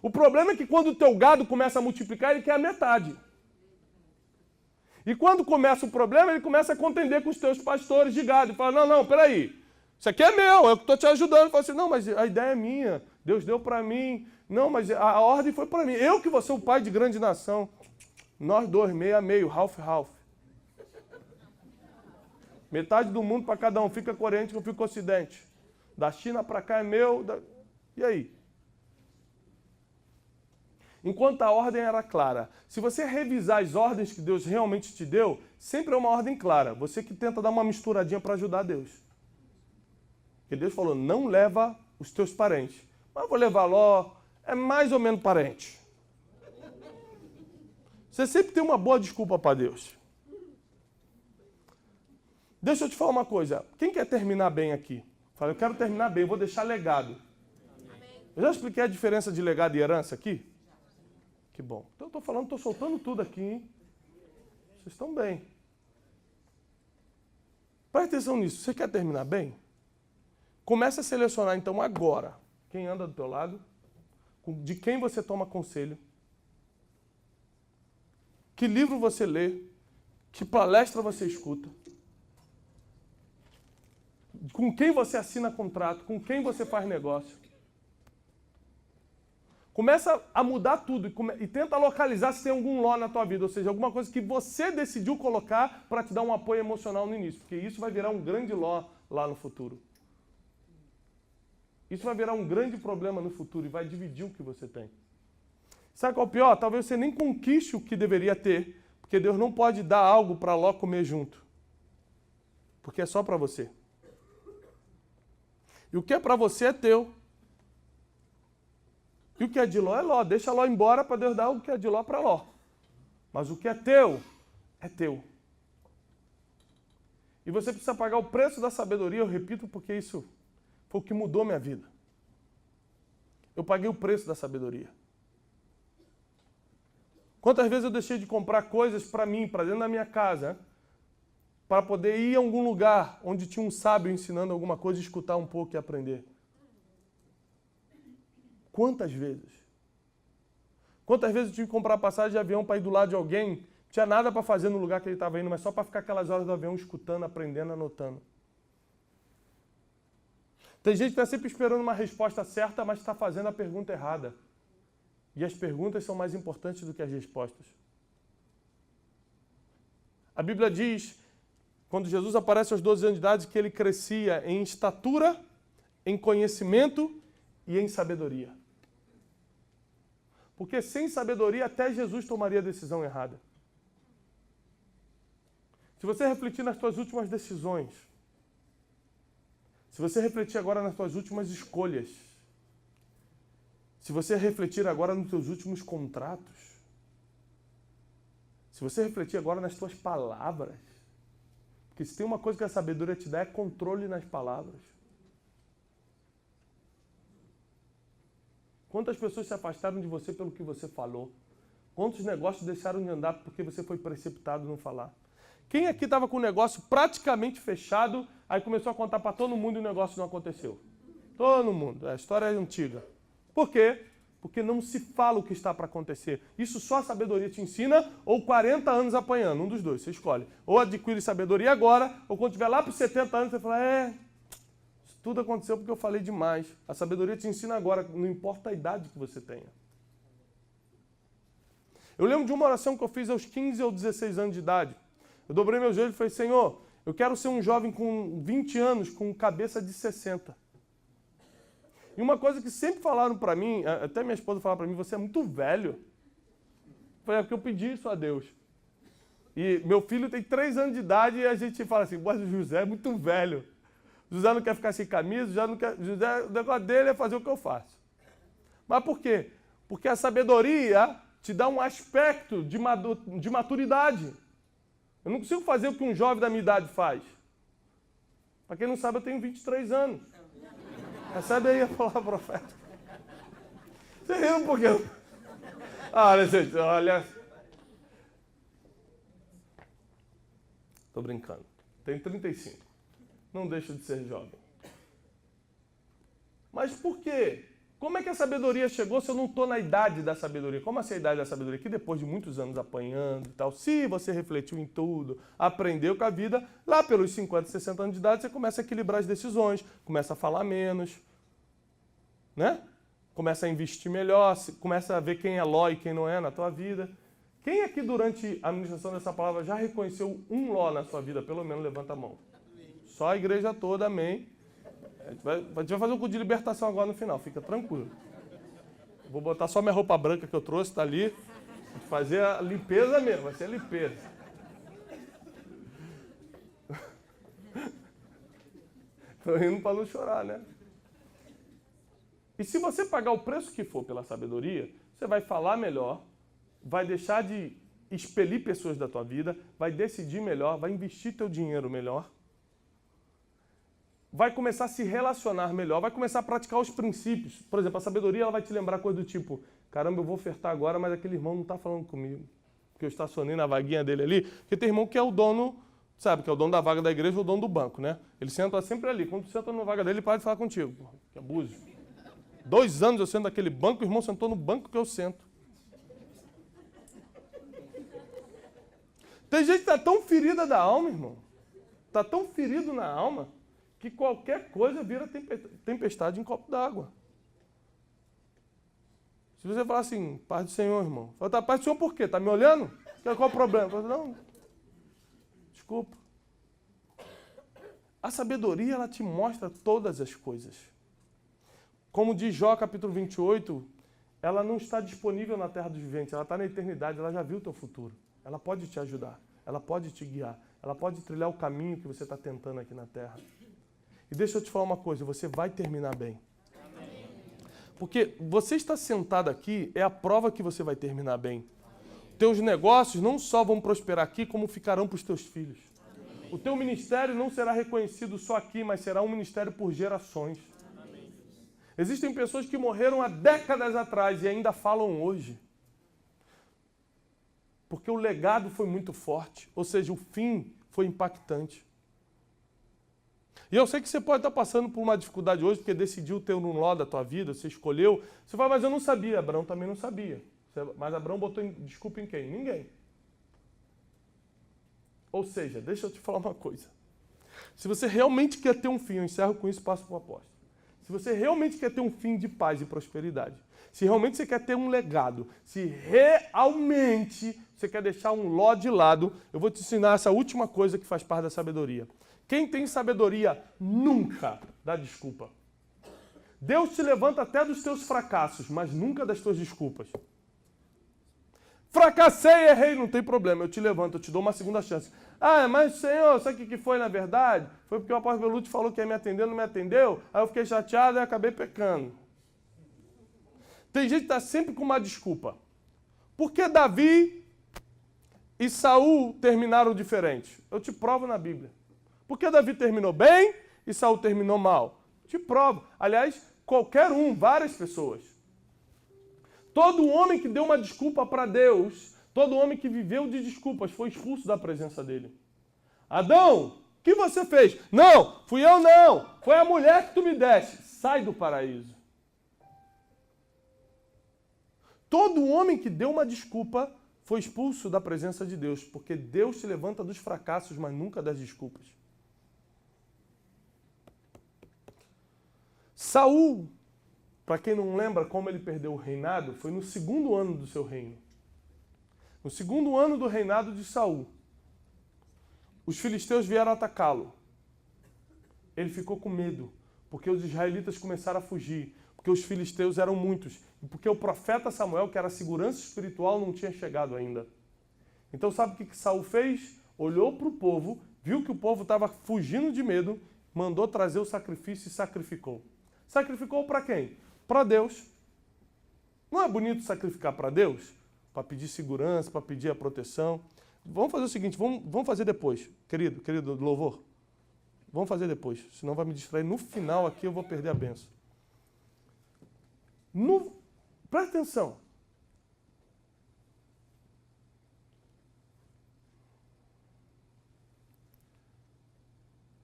O problema é que quando o teu gado começa a multiplicar, ele quer a metade. E quando começa o problema, ele começa a contender com os teus pastores de gado. E fala, não, peraí. Isso aqui é meu, eu estou te ajudando. Fala assim, não, mas a ideia é minha. Deus deu para mim. Não, mas a ordem foi para mim. Eu que vou ser o pai de grande nação. Nós dois, meio a meio, half. Metade do mundo para cada um. Fica com o Oriente, eu fico com o Ocidente. Da China para cá é meu. E aí? Enquanto a ordem era clara. Se você revisar as ordens que Deus realmente te deu, sempre é uma ordem clara. Você que tenta dar uma misturadinha para ajudar Deus. Porque Deus falou, não leva os teus parentes. Mas eu vou levar Ló, é mais ou menos parente. Você sempre tem uma boa desculpa para Deus. Deixa eu te falar uma coisa. Quem quer terminar bem aqui? Fala, eu quero terminar bem, vou deixar legado. Eu já expliquei a diferença de legado e herança aqui? Que bom. Então eu estou soltando tudo aqui, hein? Vocês estão bem. Presta atenção nisso. Você quer terminar bem? Comece a selecionar, então, agora, quem anda do teu lado, de quem você toma conselho, que livro você lê, que palestra você escuta, com quem você assina contrato, com quem você faz negócio. Começa a mudar tudo e tenta localizar se tem algum Ló na tua vida, ou seja, alguma coisa que você decidiu colocar para te dar um apoio emocional no início, porque isso vai virar um grande Ló lá no futuro. Isso vai virar um grande problema no futuro e vai dividir o que você tem. Sabe qual é o pior? Talvez você nem conquiste o que deveria ter, porque Deus não pode dar algo para Ló comer junto, porque é só para você. E o que é para você é teu. E o que é de Ló é Ló. Deixa Ló embora para Deus dar o que é de Ló para Ló. Mas o que é teu, é teu. E você precisa pagar o preço da sabedoria, eu repito, porque isso foi o que mudou minha vida. Eu paguei o preço da sabedoria. Quantas vezes eu deixei de comprar coisas para mim, para dentro da minha casa, para poder ir a algum lugar onde tinha um sábio ensinando alguma coisa, escutar um pouco e aprender? Quantas vezes? Quantas vezes eu tive que comprar passagem de avião para ir do lado de alguém, não tinha nada para fazer no lugar que ele estava indo, mas só para ficar aquelas horas do avião escutando, aprendendo, anotando. Tem gente que está sempre esperando uma resposta certa, mas está fazendo a pergunta errada. E as perguntas são mais importantes do que as respostas. A Bíblia diz, quando Jesus aparece aos 12 anos de idade, que ele crescia em estatura, em conhecimento e em sabedoria. Porque sem sabedoria até Jesus tomaria a decisão errada. Se você refletir nas suas últimas decisões, se você refletir agora nas suas últimas escolhas, se você refletir agora nos seus últimos contratos, se você refletir agora nas suas palavras, porque se tem uma coisa que a sabedoria te dá é controle nas palavras. Quantas pessoas se afastaram de você pelo que você falou? Quantos negócios deixaram de andar porque você foi precipitado no falar? Quem aqui estava com o negócio praticamente fechado, aí começou a contar para todo mundo e o negócio não aconteceu? Todo mundo. A história é antiga. Por quê? Porque não se fala o que está para acontecer. Isso só a sabedoria te ensina, ou 40 anos apanhando. Um dos dois, você escolhe. Ou adquire sabedoria agora, ou quando tiver lá para os 70 anos, você fala, tudo aconteceu porque eu falei demais. A sabedoria te ensina agora, não importa a idade que você tenha. Eu lembro de uma oração que eu fiz aos 15 ou 16 anos de idade. Eu dobrei meu joelho e falei, Senhor, eu quero ser um jovem com 20 anos, com cabeça de 60. E uma coisa que sempre falaram para mim, até minha esposa falava para mim, você é muito velho. Eu falei, é porque eu pedi isso a Deus. E meu filho tem 3 anos de idade e a gente fala assim, mas o José é muito velho. José não quer ficar sem camisa, José, o negócio dele é fazer o que eu faço. Mas por quê? Porque a sabedoria te dá um aspecto de maturidade. Eu não consigo fazer o que um jovem da minha idade faz. Para quem não sabe, eu tenho 23 anos. Recebe aí a palavra profética. Você riu um pouquinho. Olha, gente, olha. Estou brincando. Tenho 35. Não deixo de ser jovem. Mas por quê? Como é que a sabedoria chegou se eu não estou na idade da sabedoria? Como assim a idade da sabedoria? Que depois de muitos anos apanhando e tal, se você refletiu em tudo, aprendeu com a vida, lá pelos 50, 60 anos de idade, você começa a equilibrar as decisões, começa a falar menos, né? começa a investir melhor, começa a ver quem é Ló e quem não é na tua vida. Quem aqui durante a administração dessa palavra já reconheceu um Ló na sua vida? Pelo menos levanta a mão. Só a igreja toda, amém. A gente vai fazer um culto de libertação agora no final, fica tranquilo. Vou botar só minha roupa branca que eu trouxe, tá ali. Vou fazer a limpeza mesmo, vai ser a limpeza. Tô rindo para não chorar, né? E se você pagar o preço que for pela sabedoria, você vai falar melhor, vai deixar de expelir pessoas da tua vida, vai decidir melhor, vai investir teu dinheiro melhor, vai começar a se relacionar melhor, vai começar a praticar os princípios. Por exemplo, a sabedoria ela vai te lembrar coisa do tipo, caramba, eu vou ofertar agora, mas aquele irmão não está falando comigo, porque eu estacionei na vaguinha dele ali, porque tem irmão que é o dono, sabe, que é o dono da vaga da igreja ou o dono do banco, né? Ele senta sempre ali, quando tu senta na vaga dele, ele para de falar contigo, porra, que abuso. 2 anos eu sento naquele banco, o irmão sentou no banco que eu sento. Tem gente que está tão ferida da alma, irmão. Está tão ferido na alma que qualquer coisa vira tempestade em copo d'água. Se você falar assim, paz do Senhor, irmão. Fala, tá, paz do Senhor por quê? Está me olhando? Qual o problema? Fala, não, desculpa. A sabedoria, ela te mostra todas as coisas. Como diz Jó, capítulo 28, ela não está disponível na terra dos viventes, ela está na eternidade, ela já viu o teu futuro. Ela pode te ajudar, ela pode te guiar, ela pode trilhar o caminho que você está tentando aqui na terra. E deixa eu te falar uma coisa, você vai terminar bem. Porque você está sentado aqui, é a prova que você vai terminar bem. Teus negócios não só vão prosperar aqui, como ficarão para os teus filhos. O teu ministério não será reconhecido só aqui, mas será um ministério por gerações. Existem pessoas que morreram há décadas atrás e ainda falam hoje. Porque o legado foi muito forte, ou seja, o fim foi impactante. E eu sei que você pode estar passando por uma dificuldade hoje, porque decidiu ter um Ló da tua vida, você escolheu. Você fala, mas eu não sabia. Abraão também não sabia. Mas Abraão botou desculpa em quem? Ninguém. Ou seja, deixa eu te falar uma coisa. Se você realmente quer ter um fim, eu encerro com isso e passo para o apóstolo. Se você realmente quer ter um fim de paz e prosperidade, se realmente você quer ter um legado, se realmente você quer deixar um Ló de lado, eu vou te ensinar essa última coisa que faz parte da sabedoria. Quem tem sabedoria nunca dá desculpa. Deus te levanta até dos teus fracassos, mas nunca das tuas desculpas. Fracassei, errei, não tem problema, eu te levanto, eu te dou uma segunda chance. Ah, mas Senhor, sabe o que foi na verdade? Foi porque o apóstolo Belucci falou que ia me atender, não me atendeu, aí eu fiquei chateado e acabei pecando. Tem gente que está sempre com uma desculpa. Por que Davi e Saul terminaram diferente? Eu te provo na Bíblia. Por que Davi terminou bem e Saul terminou mal? Te provo. Aliás, qualquer um, várias pessoas. Todo homem que deu uma desculpa para Deus, todo homem que viveu de desculpas, foi expulso da presença dele. Adão, o que você fez? Não, fui eu não. Foi a mulher que tu me deste. Sai do paraíso. Todo homem que deu uma desculpa foi expulso da presença de Deus, porque Deus se levanta dos fracassos, mas nunca das desculpas. Saul, para quem não lembra como ele perdeu o reinado, foi no 2º ano do seu reino. No 2º ano do reinado de Saul, os filisteus vieram atacá-lo. Ele ficou com medo, porque os israelitas começaram a fugir, porque os filisteus eram muitos, e porque o profeta Samuel, que era a segurança espiritual, não tinha chegado ainda. Então sabe o que Saul fez? Olhou para o povo, viu que o povo estava fugindo de medo, mandou trazer o sacrifício e sacrificou. Sacrificou para quem? Para Deus. Não é bonito sacrificar para Deus? Para pedir segurança, para pedir a proteção. Vamos fazer o seguinte, vamos fazer depois, querido louvor. Vamos fazer depois, senão vai me distrair. No final aqui eu vou perder a bênção. Presta atenção.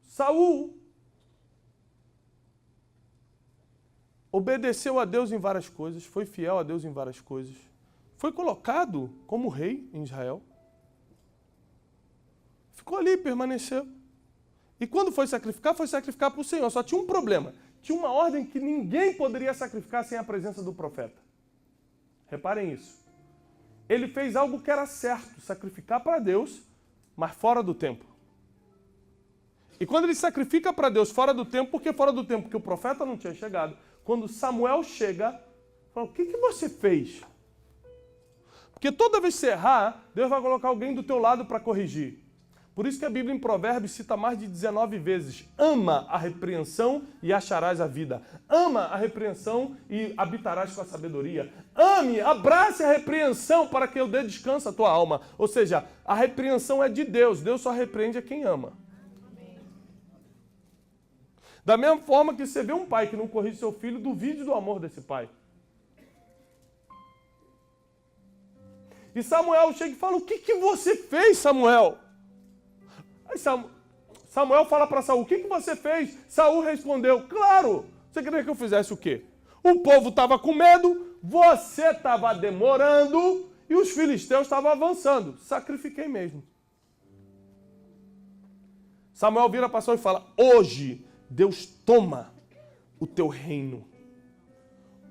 Saul obedeceu a Deus em várias coisas, foi fiel a Deus em várias coisas. Foi colocado como rei em Israel. Ficou ali, permaneceu. E quando foi sacrificar para o Senhor. Só tinha um problema. tinha uma ordem que ninguém poderia sacrificar sem a presença do profeta. Reparem isso. Ele fez algo que era certo, sacrificar para Deus, mas fora do tempo. E quando ele sacrifica para Deus fora do tempo, por que fora do tempo? Porque o profeta não tinha chegado. Quando Samuel chega, fala, o que você fez? Porque toda vez que você errar, Deus vai colocar alguém do teu lado para corrigir. Por isso que a Bíblia em Provérbios cita mais de 19 vezes: ama a repreensão e acharás a vida. Ama a repreensão e habitarás com a sabedoria. Ame, abrace a repreensão para que eu dê descanso à tua alma. Ou seja, a repreensão é de Deus. Deus só repreende a quem ama. Da mesma forma que você vê um pai que não corrige seu filho, duvide do amor desse pai. E Samuel chega e fala, o que você fez, Samuel? Aí Samuel fala para Saul, o que você fez? Saul respondeu, claro, você queria que eu fizesse o quê? O povo estava com medo, você estava demorando e os filisteus estavam avançando. Sacrifiquei mesmo. Samuel vira para Saul e fala, hoje Deus toma o teu reino.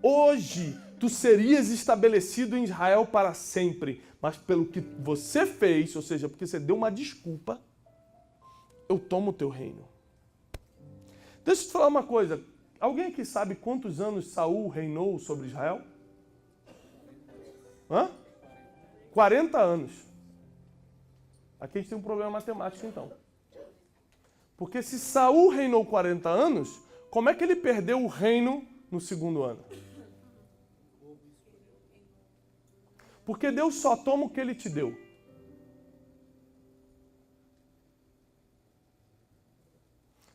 Hoje tu serias estabelecido em Israel para sempre, mas pelo que você fez, ou seja, porque você deu uma desculpa, eu tomo o teu reino. Deixa eu te falar uma coisa. Alguém aqui sabe quantos anos Saul reinou sobre Israel? 40 anos. Aqui a gente tem um problema matemático então. Porque se Saul reinou 40 anos, como é que ele perdeu o reino no segundo ano? Porque Deus só toma o que ele te deu.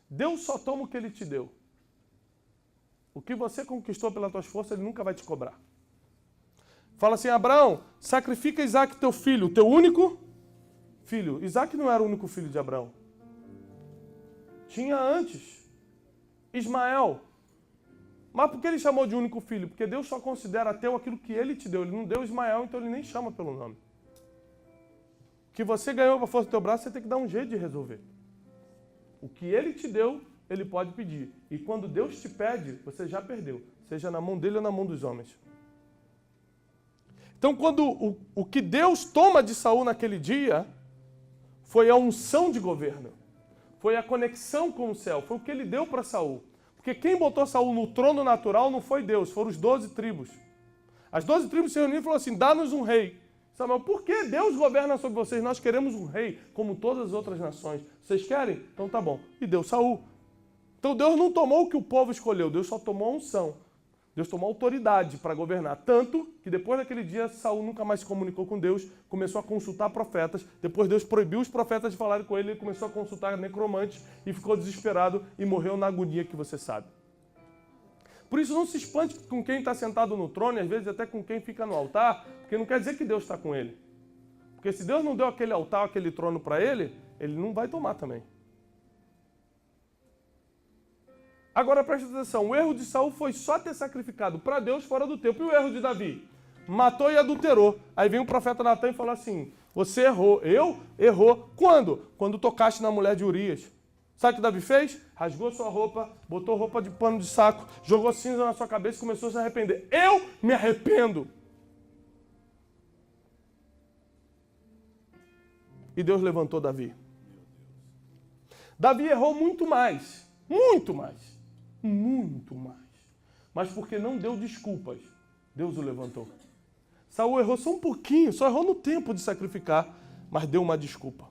Deus só toma o que ele te deu. O que você conquistou pelas tuas forças, ele nunca vai te cobrar. Fala assim, Abraão, sacrifica Isaac teu filho, teu único filho. Isaac não era o único filho de Abraão. Tinha antes Ismael. Mas por que ele chamou de único filho? Porque Deus só considera teu aquilo que ele te deu. Ele não deu Ismael, então ele nem chama pelo nome. O que você ganhou com a força do teu braço, você tem que dar um jeito de resolver. O que ele te deu, ele pode pedir. E quando Deus te pede, você já perdeu. Seja na mão dele ou na mão dos homens. Então, quando o que Deus toma de Saul naquele dia, foi a unção de governo. Foi a conexão com o céu. Foi o que ele deu para Saul. Porque quem botou Saul no trono natural não foi Deus, foram os 12 tribos. As 12 tribos se reuniram e falaram assim, dá-nos um rei. Samuel, por que Deus governa sobre vocês? Nós queremos um rei, como todas as outras nações. Vocês querem? Então tá bom. E deu Saul. Então Deus não tomou o que o povo escolheu, Deus só tomou a unção. Deus tomou autoridade para governar. Tanto que depois daquele dia, Saul nunca mais se comunicou com Deus, começou a consultar profetas. Depois Deus proibiu os profetas de falarem com ele, ele começou a consultar necromantes e ficou desesperado e morreu na agonia que você sabe. Por isso não se espante com quem está sentado no trono, e às vezes até com quem fica no altar, porque não quer dizer que Deus está com ele. Porque se Deus não deu aquele altar, aquele trono para ele, ele não vai tomar também. Agora presta atenção, o erro de Saul foi só ter sacrificado para Deus fora do tempo. E o erro de Davi? Matou e adulterou. Aí vem o profeta Natan e falou assim, você errou. Eu? Errou. Quando? Quando tocaste na mulher de Urias. Sabe o que Davi fez? Rasgou sua roupa, botou roupa de pano de saco, jogou cinza na sua cabeça e começou a se arrepender. Eu me arrependo. E Deus levantou Davi. Davi errou muito mais. Muito mais. Muito mais. Mas porque não deu desculpas, Deus o levantou. Saul errou só um pouquinho, só errou no tempo de sacrificar, mas deu uma desculpa.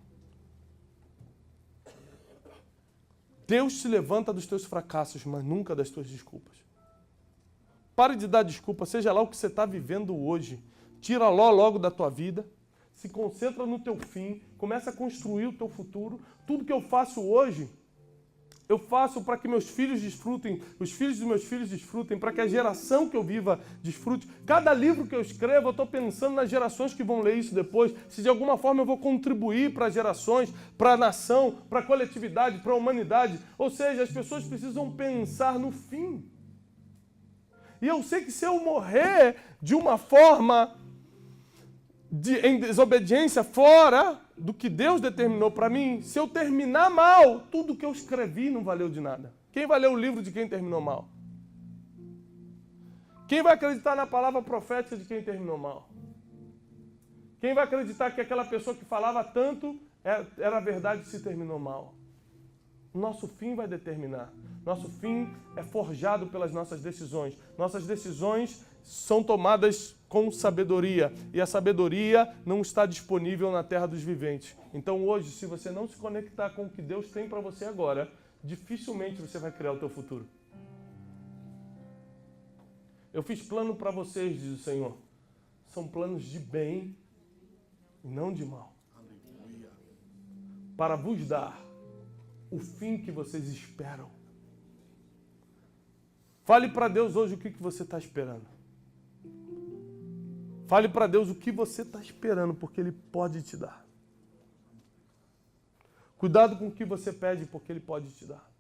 Deus te levanta dos teus fracassos, mas nunca das tuas desculpas. Pare de dar desculpa, seja lá o que você está vivendo hoje. Tira logo da tua vida, se concentra no teu fim, começa a construir o teu futuro. Tudo que eu faço hoje, eu faço para que meus filhos desfrutem, os filhos dos meus filhos desfrutem, para que a geração que eu viva desfrute. Cada livro que eu escrevo, eu estou pensando nas gerações que vão ler isso depois, se de alguma forma eu vou contribuir para as gerações, para a nação, para a coletividade, para a humanidade. Ou seja, as pessoas precisam pensar no fim. E eu sei que se eu morrer de uma forma em desobediência fora do que Deus determinou para mim, se eu terminar mal, tudo que eu escrevi não valeu de nada. Quem vai ler o livro de quem terminou mal? Quem vai acreditar na palavra profética de quem terminou mal? Quem vai acreditar que aquela pessoa que falava tanto era verdade se terminou mal? O nosso fim vai determinar. Nosso fim é forjado pelas nossas decisões. Nossas decisões são tomadas com sabedoria. E a sabedoria não está disponível na terra dos viventes. Então hoje, se você não se conectar com o que Deus tem para você agora, dificilmente você vai criar o teu futuro. Eu fiz plano para vocês, diz o Senhor. São planos de bem e não de mal. Para vos dar o fim que vocês esperam. Fale para Deus hoje o que você está esperando. Fale para Deus o que você está esperando, porque Ele pode te dar. Cuidado com o que você pede, porque Ele pode te dar.